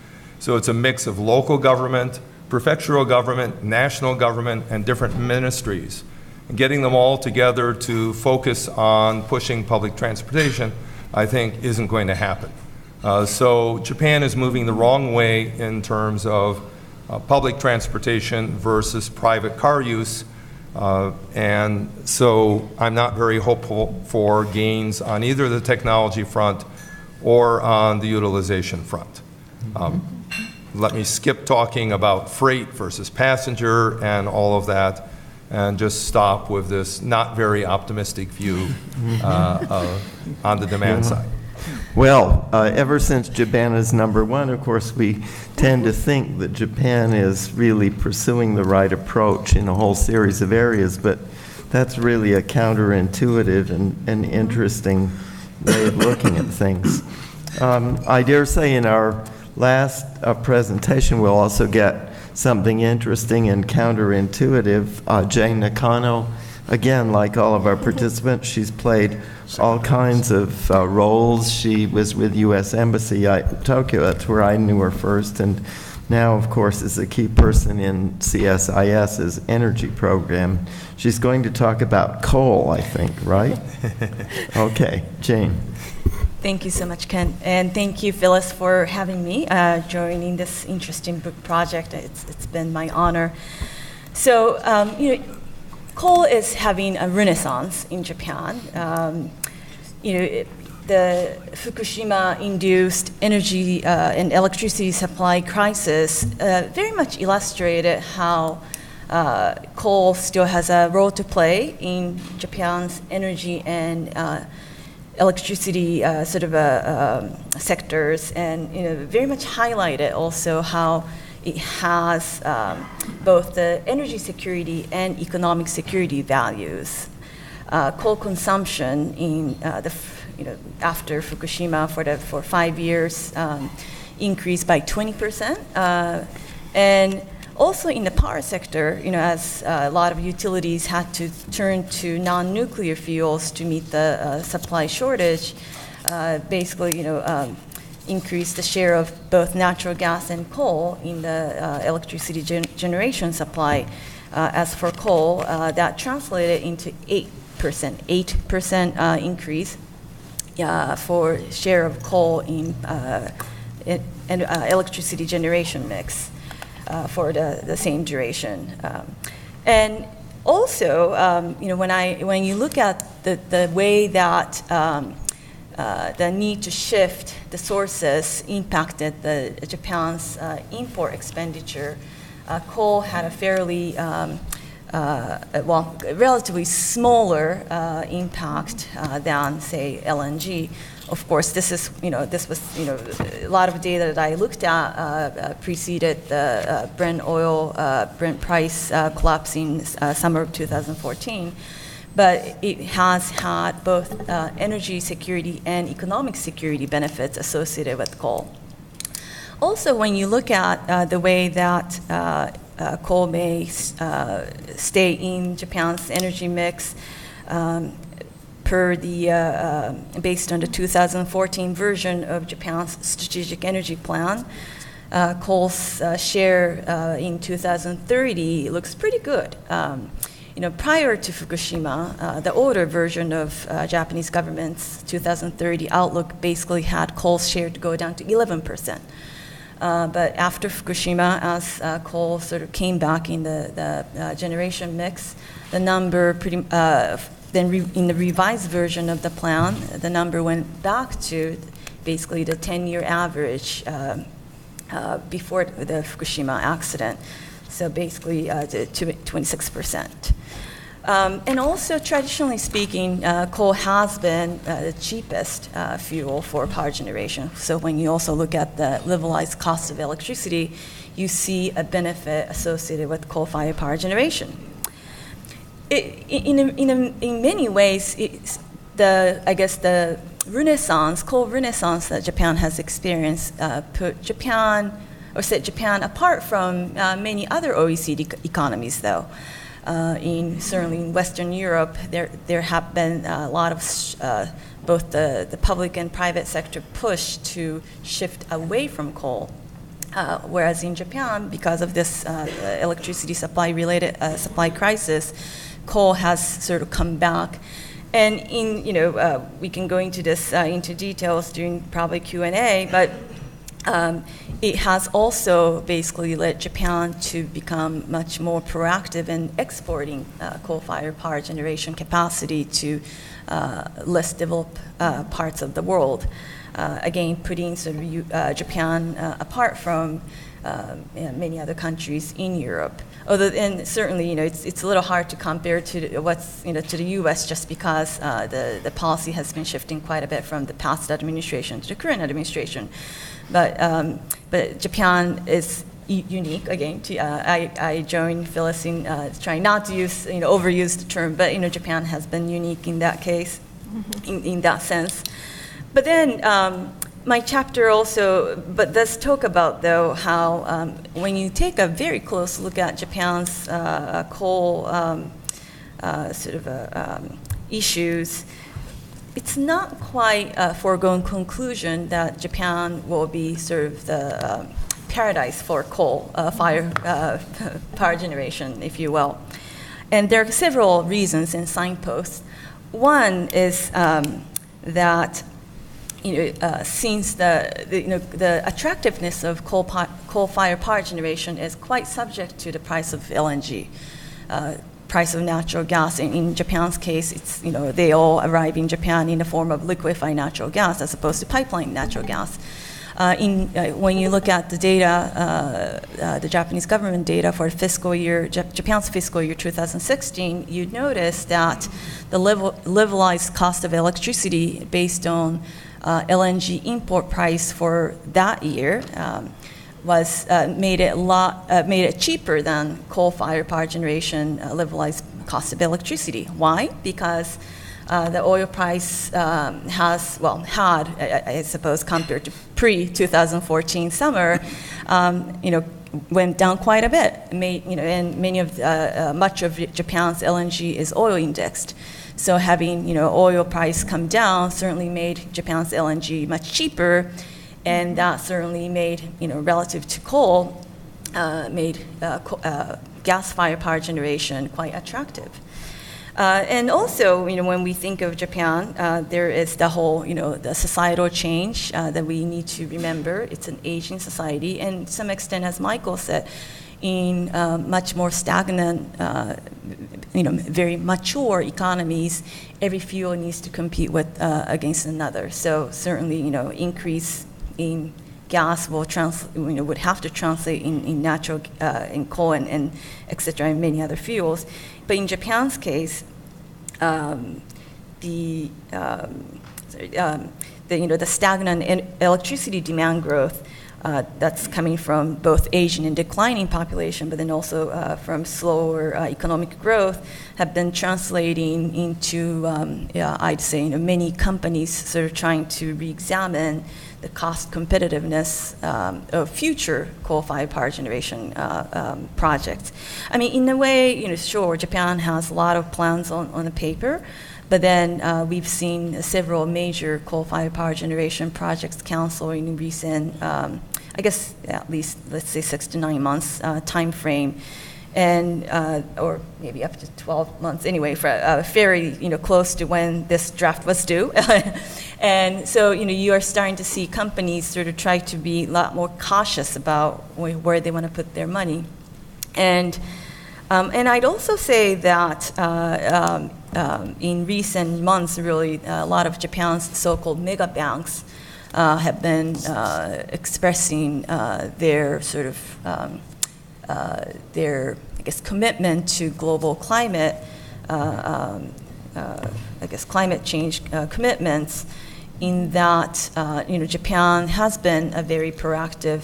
So it's a mix of local government, prefectural government, national government, and different ministries. And getting them all together to focus on pushing public transportation, I think, isn't going to happen. So Japan is moving the wrong way in terms of public transportation versus private car use. And so I'm not very hopeful for gains on either the technology front or on the utilization front. Let me skip talking about freight versus passenger and all of that, and just stop with this not very optimistic view on the demand side. Well, ever since Japan is number one, of course, we tend to think that Japan is really pursuing the right approach in a whole series of areas, but that's really a counterintuitive and interesting way of looking at things. I dare say in our last presentation, we'll also get something interesting and counterintuitive. Jane Nakano, again, like all of our participants, she's played all kinds of roles. She was with U.S. Embassy Tokyo. That's where I knew her first. And now, of course, is a key person in CSIS's energy program. She's going to talk about coal, I think, right? Okay, Jane. Thank you so much, Ken. And thank you, Phyllis, for having me joining this interesting book project. It's been my honor. So, coal is having a renaissance in Japan. The Fukushima-induced energy and electricity supply crisis very much illustrated how coal still has a role to play in Japan's energy and electricity sectors, and very much highlighted also how it has both the energy security and economic security values. Coal consumption in after Fukushima for 5 years increased by 20%, and also in the power sector, as a lot of utilities had to turn to non-nuclear fuels to meet the supply shortage, basically, increase the share of both natural gas and coal in the electricity generation supply. As for coal, that translated into 8% increase for share of coal in electricity generation mix. For the same duration, and also, when you look at the way that the need to shift the sources impacted Japan's import expenditure, coal had a fairly relatively smaller impact than, say, LNG. Of course, this was a lot of data that I looked at preceded the Brent price collapse in summer of 2014. But it has had both energy security and economic security benefits associated with coal. Also, when you look at the way that coal may stay in Japan's energy mix, based on the 2014 version of Japan's strategic energy plan, coal's share in 2030 looks pretty good. Prior to Fukushima, the older version of Japanese government's 2030 outlook basically had coal's share to go down to 11%. But after Fukushima, as coal sort of came back in the generation mix, the number then in the revised version of the plan, the number went back to basically the 10-year average before the Fukushima accident. So basically to 26%. And also, traditionally speaking, coal has been the cheapest fuel for power generation. So when you also look at the levelized cost of electricity, you see a benefit associated with coal-fired power generation. In many ways, the coal renaissance that Japan has experienced put Japan, or set Japan apart from many other OECD economies, though. Certainly in Western Europe, there have been a lot of both the public and private sector push to shift away from coal. Whereas in Japan, because of this electricity supply-related supply crisis, coal has sort of come back. And we can go into this into details during probably Q&A, but it has also basically led Japan to become much more proactive in exporting coal-fired power generation capacity to less developed parts of the world. Again, putting sort of Japan apart from many other countries in Europe. Although, and certainly, it's a little hard to compare to what's, to the U.S. just because the policy has been shifting quite a bit from the past administration to the current administration. But Japan is unique. Again, I joined Phyllis in trying not to use, overuse the term, but Japan has been unique in that case, in that sense. But then my chapter also, but does talk about though how when you take a very close look at Japan's coal issues, it's not quite a foregone conclusion that Japan will be sort of the paradise for coal power generation, if you will. And there are several reasons and signposts. One is that since the attractiveness of coal-fired power generation is quite subject to the price of LNG, price of natural gas. In Japan's case, it's they all arrive in Japan in the form of liquefied natural gas as opposed to pipeline natural gas. When you look at the data, the Japanese government data for fiscal year, Japan's fiscal year 2016, you'd notice that the levelized cost of electricity based on LNG import price for that year was made it cheaper than coal-fired power generation levelized cost of electricity. Why? Because the oil price had, I suppose, compared to pre-2014 summer, went down quite a bit. And much of Japan's LNG is oil indexed. So having oil price come down certainly made Japan's LNG much cheaper, and that certainly made relative to coal, made gas-fired power generation quite attractive. And also, when we think of Japan, there is the whole, the societal change that we need to remember. It's an aging society, and to some extent, as Michael said, in much more stagnant, very mature economies, every fuel needs to compete with against another. So certainly, increase in gas will would have to translate in natural, in coal and et cetera, and many other fuels. But in Japan's case, the stagnant electricity demand growth that's coming from both Asian and declining population, but then also from slower economic growth, have been translating into, I'd say, many companies sort of trying to re-examine the cost competitiveness of future coal-fired power generation projects. I mean, in a way, sure, Japan has a lot of plans on the paper, but then we've seen several major coal-fired power generation projects cancel in recent, I guess, at least, let's say 6 to 9 months time frame, and or maybe up to 12 months anyway, for very close to when this draft was due. And so you are starting to see companies sort of try to be a lot more cautious about where they want to put their money. And I'd also say that in recent months, really, a lot of Japan's so-called mega banks have been expressing their sort of their, I guess, commitment to global climate, I guess, climate change commitments, in that Japan has been a very proactive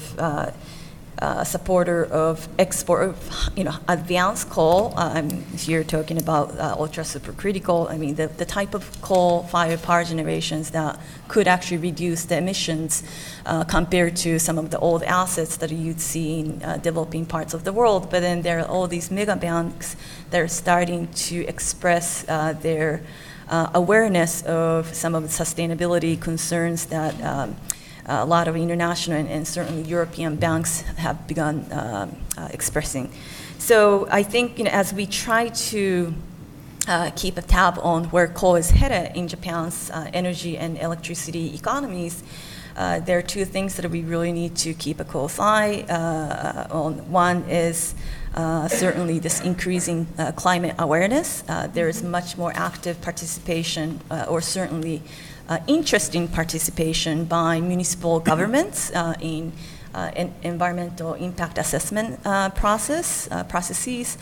supporter of export of advanced coal. I'm here talking about ultra supercritical. I mean, the type of coal-fired power generations that could actually reduce the emissions compared to some of the old assets that you'd see in developing parts of the world. But then there are all these mega banks that are starting to express their awareness of some of the sustainability concerns that a lot of international and certainly European banks have begun expressing. So I think, as we try to keep a tab on where coal is headed in Japan's energy and electricity economies, there are two things that we really need to keep a close eye on. One is certainly this increasing climate awareness. There is much more active participation, or certainly interesting participation by municipal governments in environmental impact assessment processes.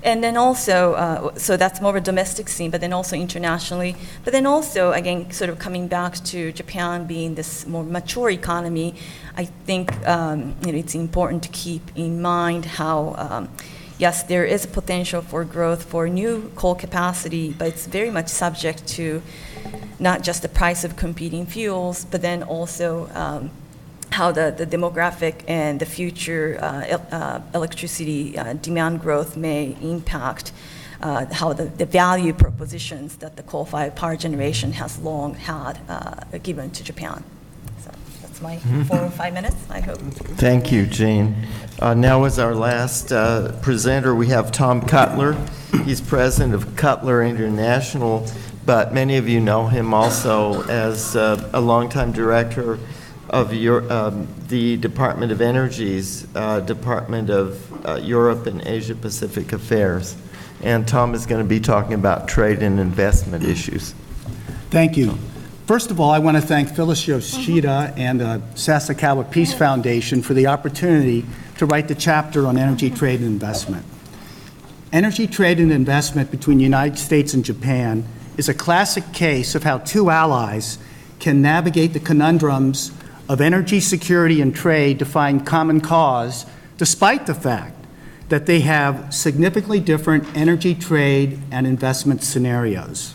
And then also, so that's more of a domestic scene, but then also internationally. But then also, again, sort of coming back to Japan being this more mature economy, I think it's important to keep in mind how, yes, there is a potential for growth for new coal capacity, but it's very much subject to not just the price of competing fuels, but then also how the demographic and the future electricity demand growth may impact how the value propositions that the coal-fired power generation has long had given to Japan. So that's my 4 or 5 minutes, I hope. Thank you, Jean. Now as our last presenter, we have Tom Cutler. He's president of Cutler International, but many of you know him also as a longtime director of the Department of Energy's Department of Europe and Asia Pacific Affairs. And Tom is going to be talking about trade and investment issues. Thank you. First of all, I want to thank Phyllis Yoshida and the Sasakawa Peace Foundation for the opportunity to write the chapter on energy trade and investment. Energy trade and investment between the United States and Japan is a classic case of how two allies can navigate the conundrums of energy security and trade to find common cause, despite the fact that they have significantly different energy trade and investment scenarios.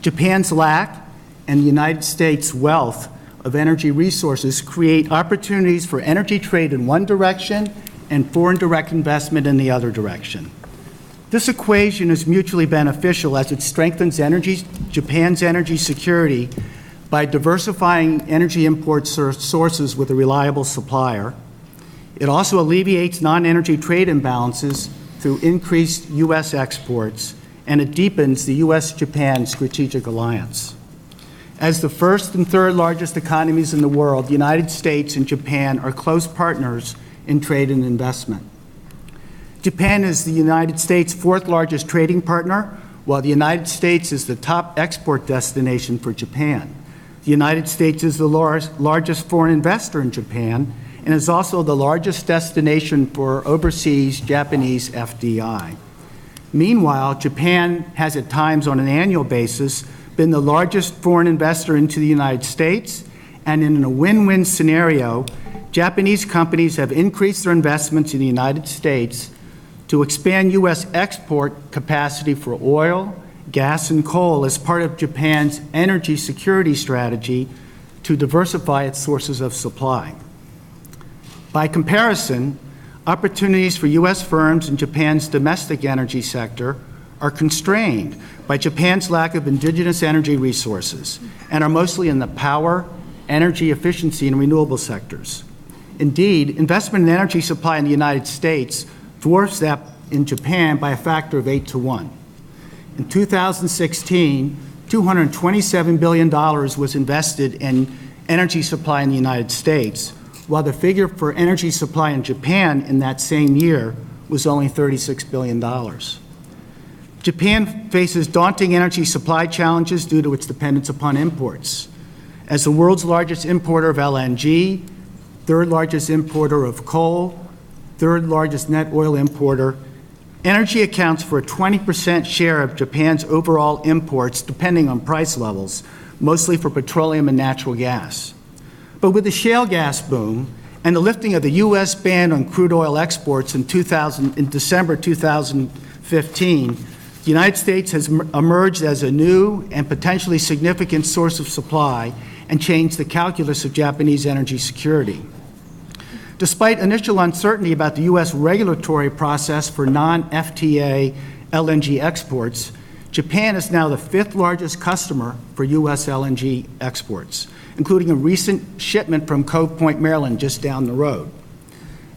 Japan's lack and the United States' wealth of energy resources create opportunities for energy trade in one direction and foreign direct investment in the other direction. This equation is mutually beneficial as it strengthens Japan's energy security by diversifying energy import sources with a reliable supplier. It also alleviates non-energy trade imbalances through increased U.S. exports, and it deepens the U.S.-Japan strategic alliance. As the first and third largest economies in the world, the United States and Japan are close partners in trade and investment. Japan is the United States' fourth largest trading partner, while the United States is the top export destination for Japan. The United States is the largest foreign investor in Japan and is also the largest destination for overseas Japanese FDI. Meanwhile, Japan has at times on an annual basis been the largest foreign investor into the United States, and in a win-win scenario, Japanese companies have increased their investments in the United States to expand U.S. export capacity for oil, gas, and coal as part of Japan's energy security strategy to diversify its sources of supply. By comparison, opportunities for U.S. firms in Japan's domestic energy sector are constrained by Japan's lack of indigenous energy resources and are mostly in the power, energy efficiency, and renewable sectors. Indeed, investment in energy supply in the United States dwarfs that in Japan by a factor of 8 to 1. In 2016, $227 billion was invested in energy supply in the United States, while the figure for energy supply in Japan in that same year was only $36 billion. Japan faces daunting energy supply challenges due to its dependence upon imports. As the world's largest importer of LNG, third largest importer of coal, third largest net oil importer, energy accounts for a 20% share of Japan's overall imports, depending on price levels, mostly for petroleum and natural gas. But with the shale gas boom and the lifting of the U.S. ban on crude oil exports in December 2015, the United States has emerged as a new and potentially significant source of supply and changed the calculus of Japanese energy security. Despite initial uncertainty about the U.S. regulatory process for non-FTA LNG exports, Japan is now the fifth largest customer for U.S. LNG exports. including a recent shipment from Cove Point, Maryland, just down the road.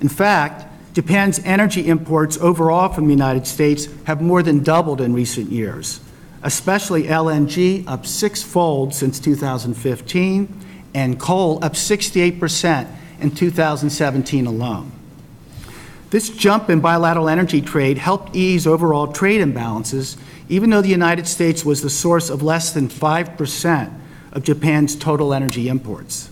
In fact, Japan's energy imports overall from the United States have more than doubled in recent years, especially LNG up six-fold since 2015, and coal up 68% in 2017 alone. This jump in bilateral energy trade helped ease overall trade imbalances, even though the United States was the source of less than 5% of Japan's total energy imports.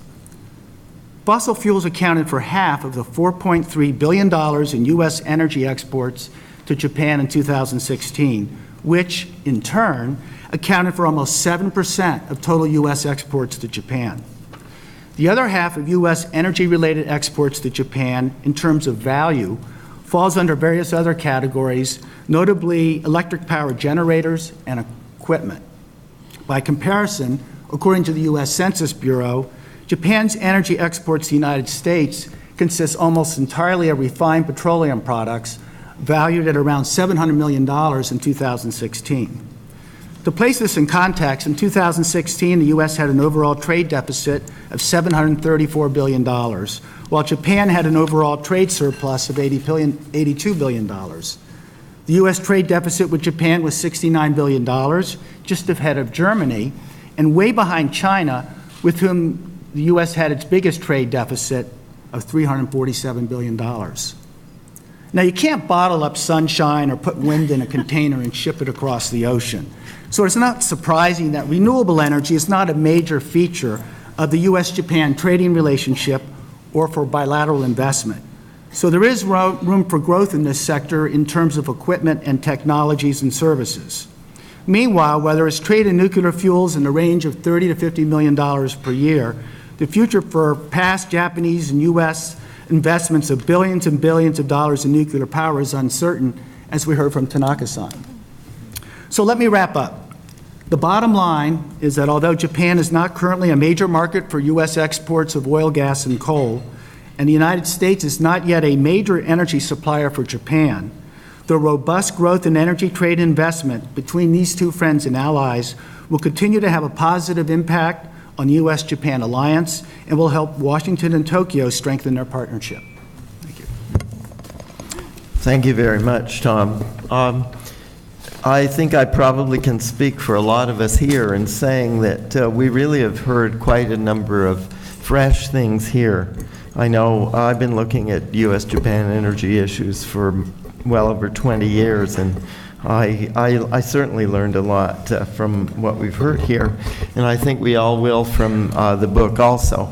Fossil fuels accounted for half of the $4.3 billion in U.S. energy exports to Japan in 2016, which, in turn, accounted for almost 7% of total U.S. exports to Japan. The other half of U.S. energy-related exports to Japan, in terms of value, falls under various other categories, notably electric power generators and equipment. By comparison, according to the U.S. Census Bureau, Japan's energy exports to the United States consist almost entirely of refined petroleum products, valued at around $700 million in 2016. To place this in context, in 2016, the U.S. had an overall trade deficit of $734 billion, while Japan had an overall trade surplus of $82 billion. The U.S. trade deficit with Japan was $69 billion, just ahead of Germany, and way behind China, with whom the U.S. had its biggest trade deficit of $347 billion. Now, you can't bottle up sunshine or put wind in a container and ship it across the ocean. So it's not surprising that renewable energy is not a major feature of the U.S.-Japan trading relationship or for bilateral investment. So there is room for growth in this sector in terms of equipment and technologies and services. Meanwhile, whether it's trade in nuclear fuels in the range of $30 to $50 million per year, the future for past Japanese and U.S. investments of billions and billions of dollars in nuclear power is uncertain, as we heard from Tanaka-san. So let me wrap up. The bottom line is that although Japan is not currently a major market for U.S. exports of oil, gas, and coal, and the United States is not yet a major energy supplier for Japan, the robust growth in energy trade and investment between these two friends and allies will continue to have a positive impact on the U.S.-Japan alliance and will help Washington and Tokyo strengthen their partnership. Thank you. Thank you very much, Tom. I think I probably can speak for a lot of us here in saying that we really have heard quite a number of fresh things here. I know I've been looking at U.S.-Japan energy issues for well over 20 years, and I certainly learned a lot from what we've heard here, and I think we all will from the book also.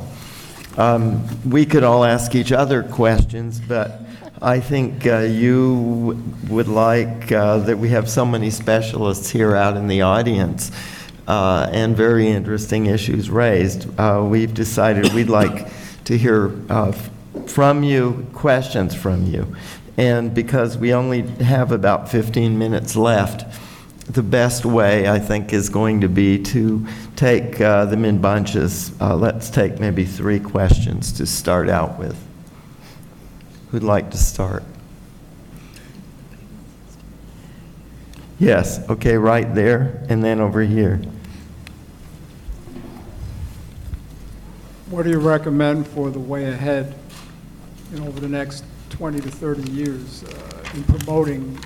We could all ask each other questions, but I think you would like that we have so many specialists here out in the audience and very interesting issues raised. We've decided we'd like to hear from you, questions from you. And because we only have about 15 minutes left, the best way, I think, is going to be to take them in bunches. Let's take maybe 3 questions to start out with. Who'd like to start? Yes, okay, right there, and then over here. What do you recommend for the way ahead, over the next 20 to 30 years in promoting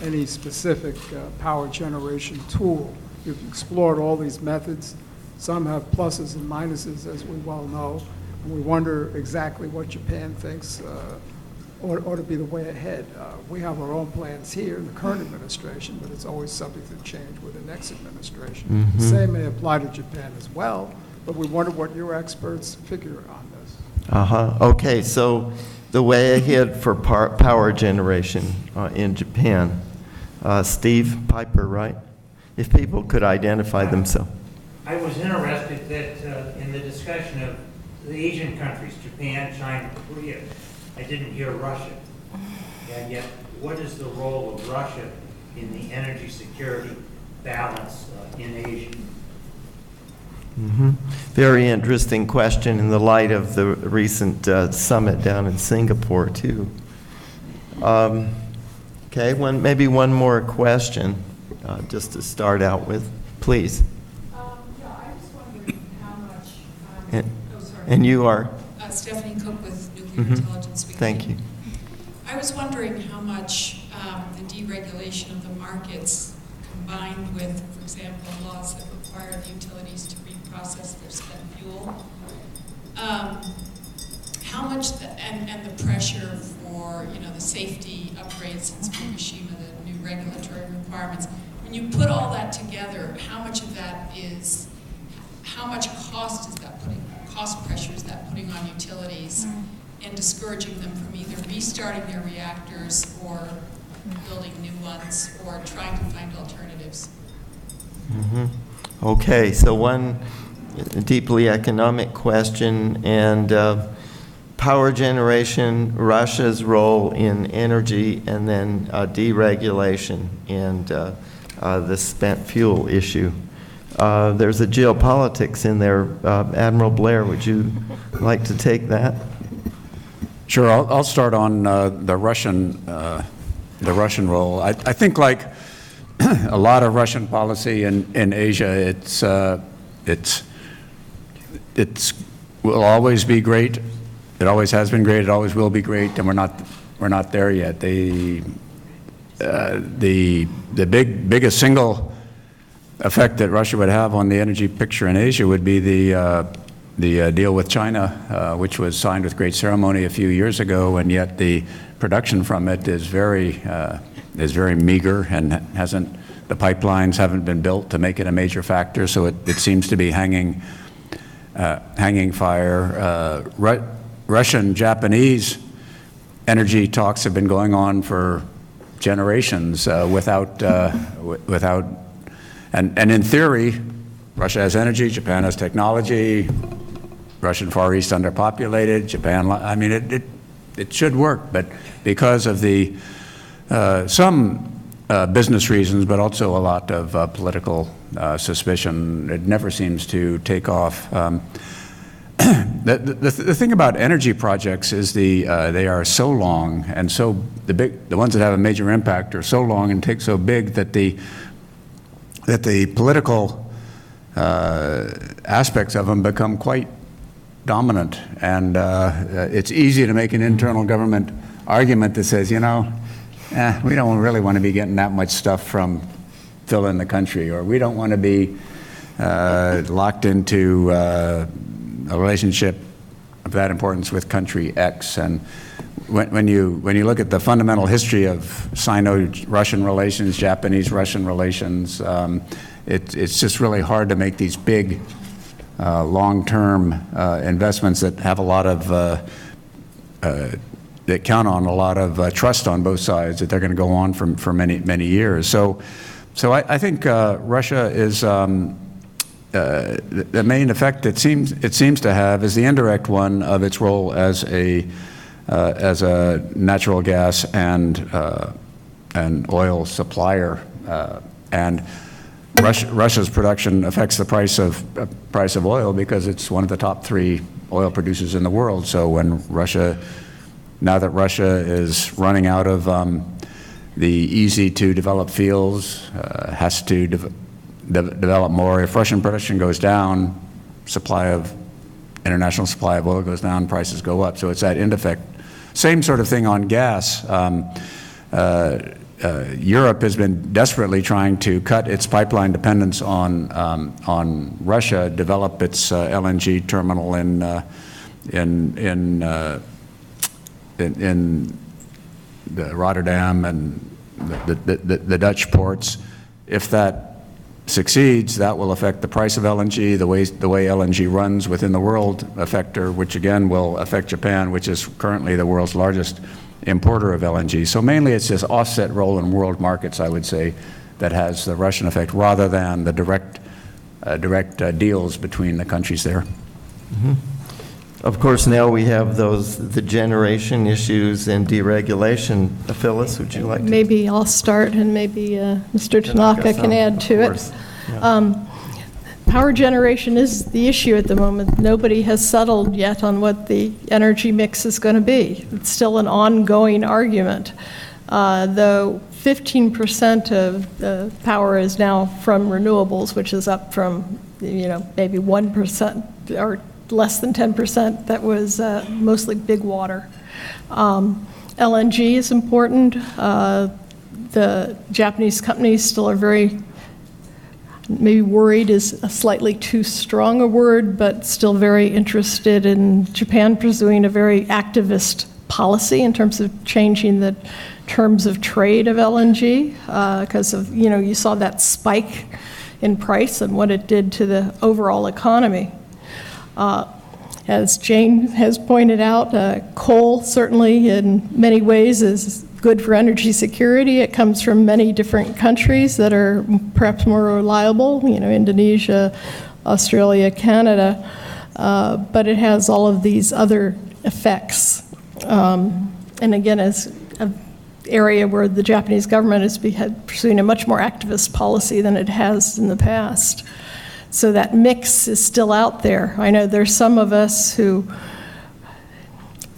any specific power generation tool? You've explored all these methods. Some have pluses and minuses, as we well know, and we wonder exactly what Japan thinks ought to be the way ahead. We have our own plans here in the current administration, but it's always subject to change with the next administration. Mm-hmm. The same may apply to Japan as well, but we wonder what your experts figure on this. Okay, so the way ahead for power generation in Japan. Steve Piper, right? If people could identify themselves. I was interested that in the discussion of the Asian countries, Japan, China, Korea, I didn't hear Russia. And yet, what is the role of Russia in the energy security balance in Asia? Mm-hmm. Very interesting question in the light of the recent summit down in Singapore, too. Okay, maybe one more question just to start out with, please. Yeah, I was wondering how much And you are? Stephanie Cook with Nuclear Intelligence Weekly. Thank you. I was wondering how much the deregulation of the markets combined with, for example, laws that require the utilities to reprocess their spent fuel, how much, and the pressure for, the safety upgrades since Fukushima, the new regulatory requirements, when you put all that together, how much of that is, how much cost pressure is that putting on utilities and discouraging them from either restarting their reactors or building new ones or trying to find alternatives? Okay, so one deeply economic question, and power generation, Russia's role in energy, and then deregulation and the spent fuel issue. There's a geopolitics in there. Admiral Blair, would you like to take that? Sure, I'll start on the Russian role. I think, like a lot of Russian policy in Asia, it's will always be great. It always has been great. It always will be great, and we're not there yet. The biggest single effect that Russia would have on the energy picture in Asia would be the deal with China, which was signed with great ceremony a few years ago, and yet the production from it is very meager, and the pipelines haven't been built to make it a major factor. So it seems to be hanging fire. Russian-Japanese energy talks have been going on for generations without, and in theory, Russia has energy, Japan has technology, Russian Far East underpopulated, Japan, I mean, it should work, but because of some business reasons, but also a lot of political suspicion, it never seems to take off. The thing about energy projects is they are so long, and so the ones that have a major impact are so long and take so big that the political aspects of them become quite dominant, and it's easy to make an internal government argument that says, we don't really want to be getting that much stuff from fill in the country, or we don't want to be locked into a relationship of that importance with country X. And when you look at the fundamental history of Sino-Russian relations, Japanese-Russian relations, it's just really hard to make these big, long-term investments that have a lot of that count on a lot of trust on both sides, that they're going to go on for many years. So I think Russia is the main effect it seems to have is the indirect one of its role as a natural gas and oil supplier, and Russia's production affects the price of oil because it's one of the top 3 oil producers in the world. So now that Russia is running out of the easy to develop fields, has to develop more. If Russian production goes down, international supply of oil goes down, prices go up. So it's that end effect. Same sort of thing on gas. Europe has been desperately trying to cut its pipeline dependence on Russia, develop its LNG terminal in the Rotterdam and the Dutch ports. If that succeeds, that will affect the price of LNG, the way LNG runs within the world, which again will affect Japan, which is currently the world's largest importer of LNG. So mainly it's this offset role in world markets, I would say, that has the Russian effect rather than the direct deals between the countries there. Mm-hmm. Of course, now we have the generation issues and deregulation. Phyllis, would you like to? Maybe I'll start, and maybe Mr. Tanaka can add to it. Yeah. Power generation is the issue at the moment. Nobody has settled yet on what the energy mix is going to be. It's still an ongoing argument. Though 15% of the power is now from renewables, which is up from maybe 1% or less than 10% that was mostly big water. LNG is important. The Japanese companies still are very, maybe worried is a slightly too strong a word, but still very interested in Japan pursuing a very activist policy in terms of changing the terms of trade of LNG, because of, you saw that spike in price and what it did to the overall economy. As Jane has pointed out, coal certainly in many ways is good for energy security. It comes from many different countries that are perhaps more reliable, Indonesia, Australia, Canada, but it has all of these other effects. And again, as an area where the Japanese government is pursuing a much more activist policy than it has in the past. So that mix is still out there. I know there's some of us who,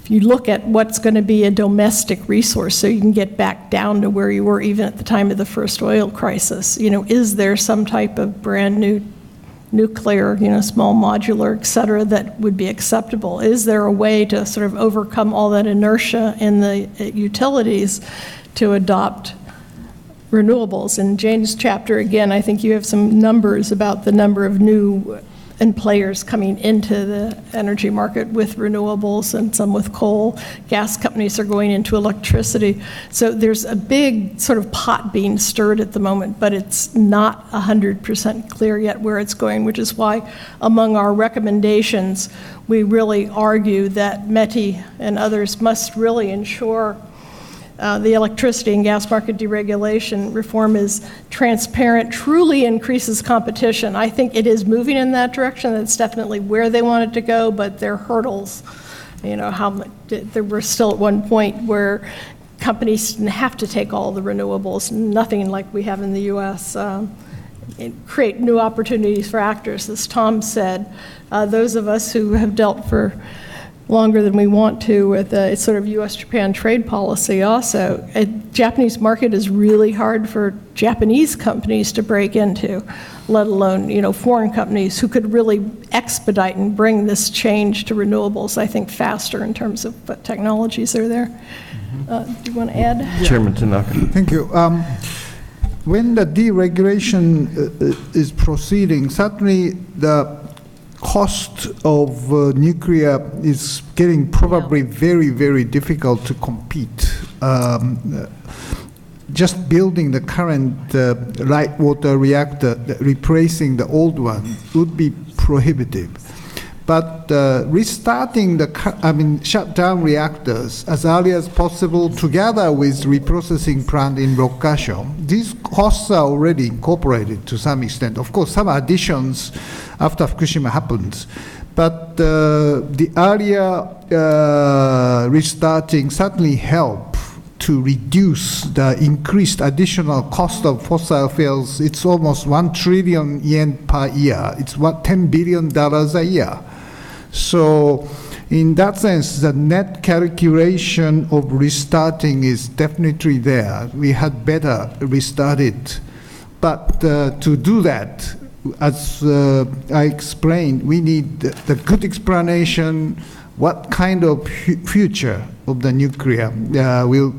if you look at what's going to be a domestic resource so you can get back down to where you were even at the time of the first oil crisis, is there some type of brand new nuclear, small modular, et cetera, that would be acceptable? Is there a way to sort of overcome all that inertia in the utilities to adopt renewables? In Jane's chapter, again, I think you have some numbers about the number of new players coming into the energy market with renewables and some with coal. Gas companies are going into electricity. So there's a big sort of pot being stirred at the moment, but it's not 100% clear yet where it's going, which is why among our recommendations, we really argue that METI and others must really ensure the electricity and gas market deregulation reform is transparent, truly increases competition. I think it is moving in that direction. That's definitely where they want it to go, but there are hurdles. There were still at one point where companies didn't have to take all the renewables, nothing like we have in the U.S., create new opportunities for actors. As Tom said, those of us who have dealt for longer than we want to with sort of U.S.-Japan trade policy also. A Japanese market is really hard for Japanese companies to break into, let alone, foreign companies who could really expedite and bring this change to renewables, I think, faster in terms of what technologies are there. Do you want to add? Chairman Tanaka. Thank you. When the deregulation is proceeding, certainly the cost of nuclear is getting probably very, very difficult to compete. Just building the current light water reactor, replacing the old one, would be prohibitive. But restarting shut down reactors as early as possible together with reprocessing plant in Rokkasho, these costs are already incorporated to some extent. Of course, some additions after Fukushima happens. But the earlier restarting certainly help to reduce the increased additional cost of fossil fuels. It's almost 1 trillion yen per year. It's $10 billion a year. So in that sense, the net calculation of restarting is definitely there. We had better restart it. But to do that, as I explained, we need the good explanation, what kind of future of the nuclear will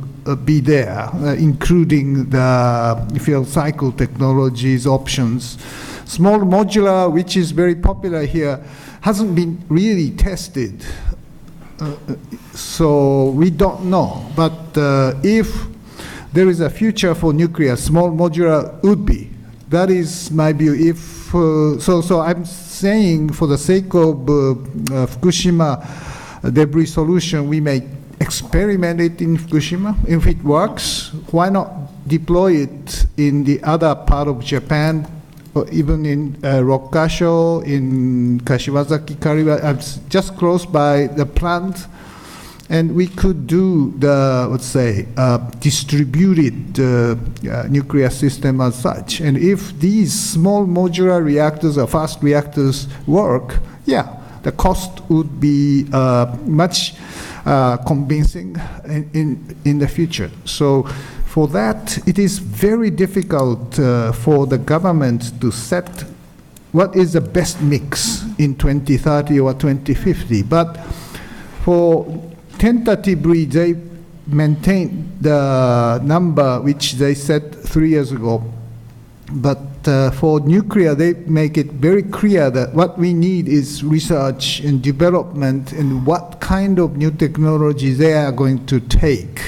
be there, including the fuel cycle technologies, options. Small modular, which is very popular here, hasn't been really tested. So we don't know. But if there is a future for nuclear, small modular would be. That is my view. If so I'm saying for the sake of Fukushima debris solution, we may experiment it in Fukushima. If it works, why not deploy it in the other part of Japan, or even in Rokkasho, in Kashiwazaki, Kariwa, just close by the plant. And we could do the, let's say, distributed nuclear system as such. And if these small modular reactors or fast reactors work, yeah, the cost would be much convincing in the future. So for that, it is very difficult for the government to set what is the best mix in 2030 or 2050. But for tentatively, they maintain the number which they set 3 years ago. But for nuclear, they make it very clear that what we need is research and development and what kind of new technology they are going to take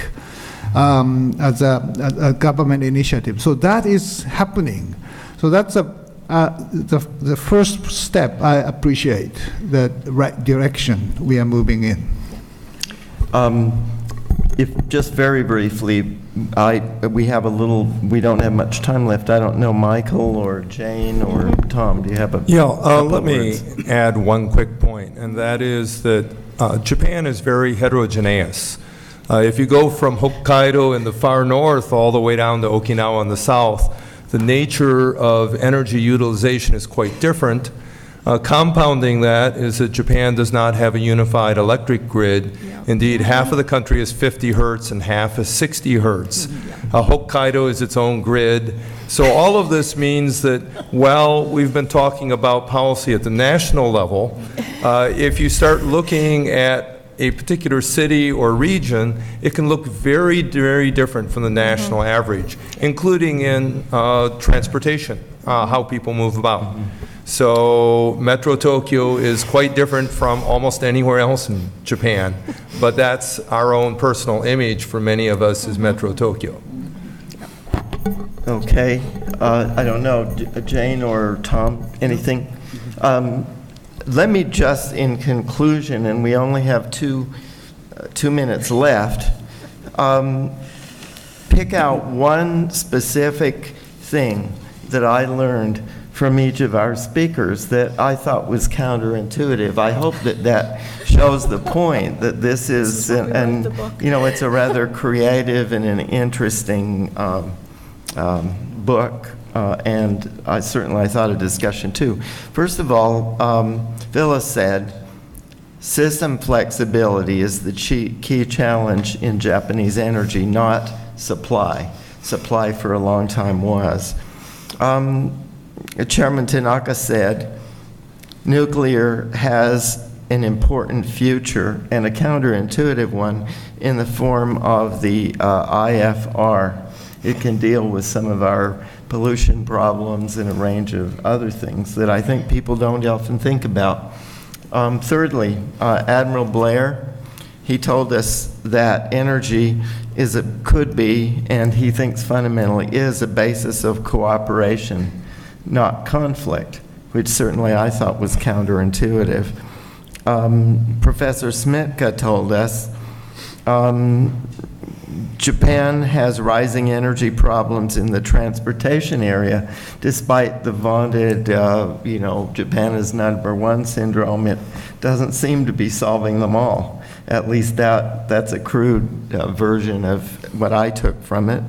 as a government initiative. So that is happening. So that's the first step. I appreciate the right direction we are moving in. If just very briefly, we don't have much time left. I don't know, Michael or Jane or Tom, do you have a let me add one quick point, and that is that Japan is very heterogeneous. If you go from Hokkaido in the far north all the way down to Okinawa in the south, the nature of energy utilization is quite different. Compounding that is that Japan does not have a unified electric grid. Indeed, half of the country is 50 hertz and half is 60 hertz. Hokkaido is its own grid. So all of this means that while we've been talking about policy at the national level, if you start looking at a particular city or region, it can look very, very different from the national average, including in transportation, how people move about. So Metro Tokyo is quite different from almost anywhere else in Japan, but that's our own personal image for many of us is Metro Tokyo. Okay. I don't know, Jane or Tom, anything? Let me just, in conclusion, and we only have two minutes left, pick out one specific thing that I learned from each of our speakers that I thought was counterintuitive. I hope that shows the point that this is, it's a rather creative and an interesting book, and I thought a discussion too. First of all, Phyllis said, system flexibility is the key challenge in Japanese energy, not supply. Supply for a long time was. Chairman Tanaka said, nuclear has an important future and a counterintuitive one in the form of the IFR. It can deal with some of our pollution problems and a range of other things that I think people don't often think about. Thirdly, Admiral Blair, he told us that energy could be, and he thinks fundamentally is, a basis of cooperation, not conflict, which certainly I thought was counterintuitive. Professor Smitka told us Japan has rising energy problems in the transportation area, despite the vaunted, Japan is #1 syndrome. It doesn't seem to be solving them all. At least that's a crude version of what I took from it.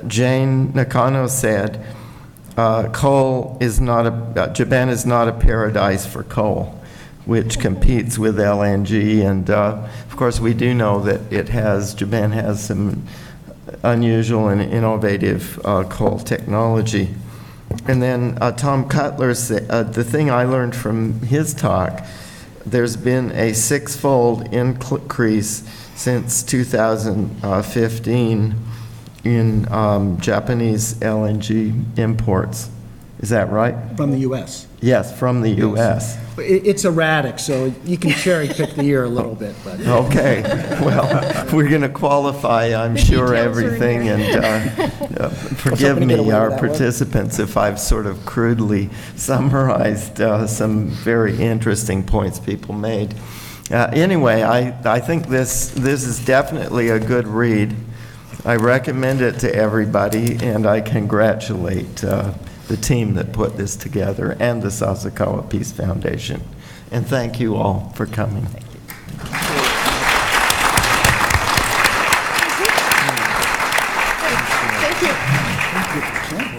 Jane Nakano said, Japan is not a paradise for coal, which competes with LNG, and of course we do know that Japan has some unusual and innovative coal technology. And then Tom Cutler said, the thing I learned from his talk, there's been a 6-fold increase since 2015 in Japanese LNG imports. Is that right? From the U.S. Yes, from the U.S. It's erratic, so you can cherry pick the year a little bit. But. Okay. Well, we're going to qualify, I'm sure, everything, and forgive me, our participants, if I've sort of crudely summarized some very interesting points people made. Anyway, I think this is definitely a good read. I recommend it to everybody, and I congratulate the team that put this together and the Sasakawa Peace Foundation. And thank you all for coming. Thank you.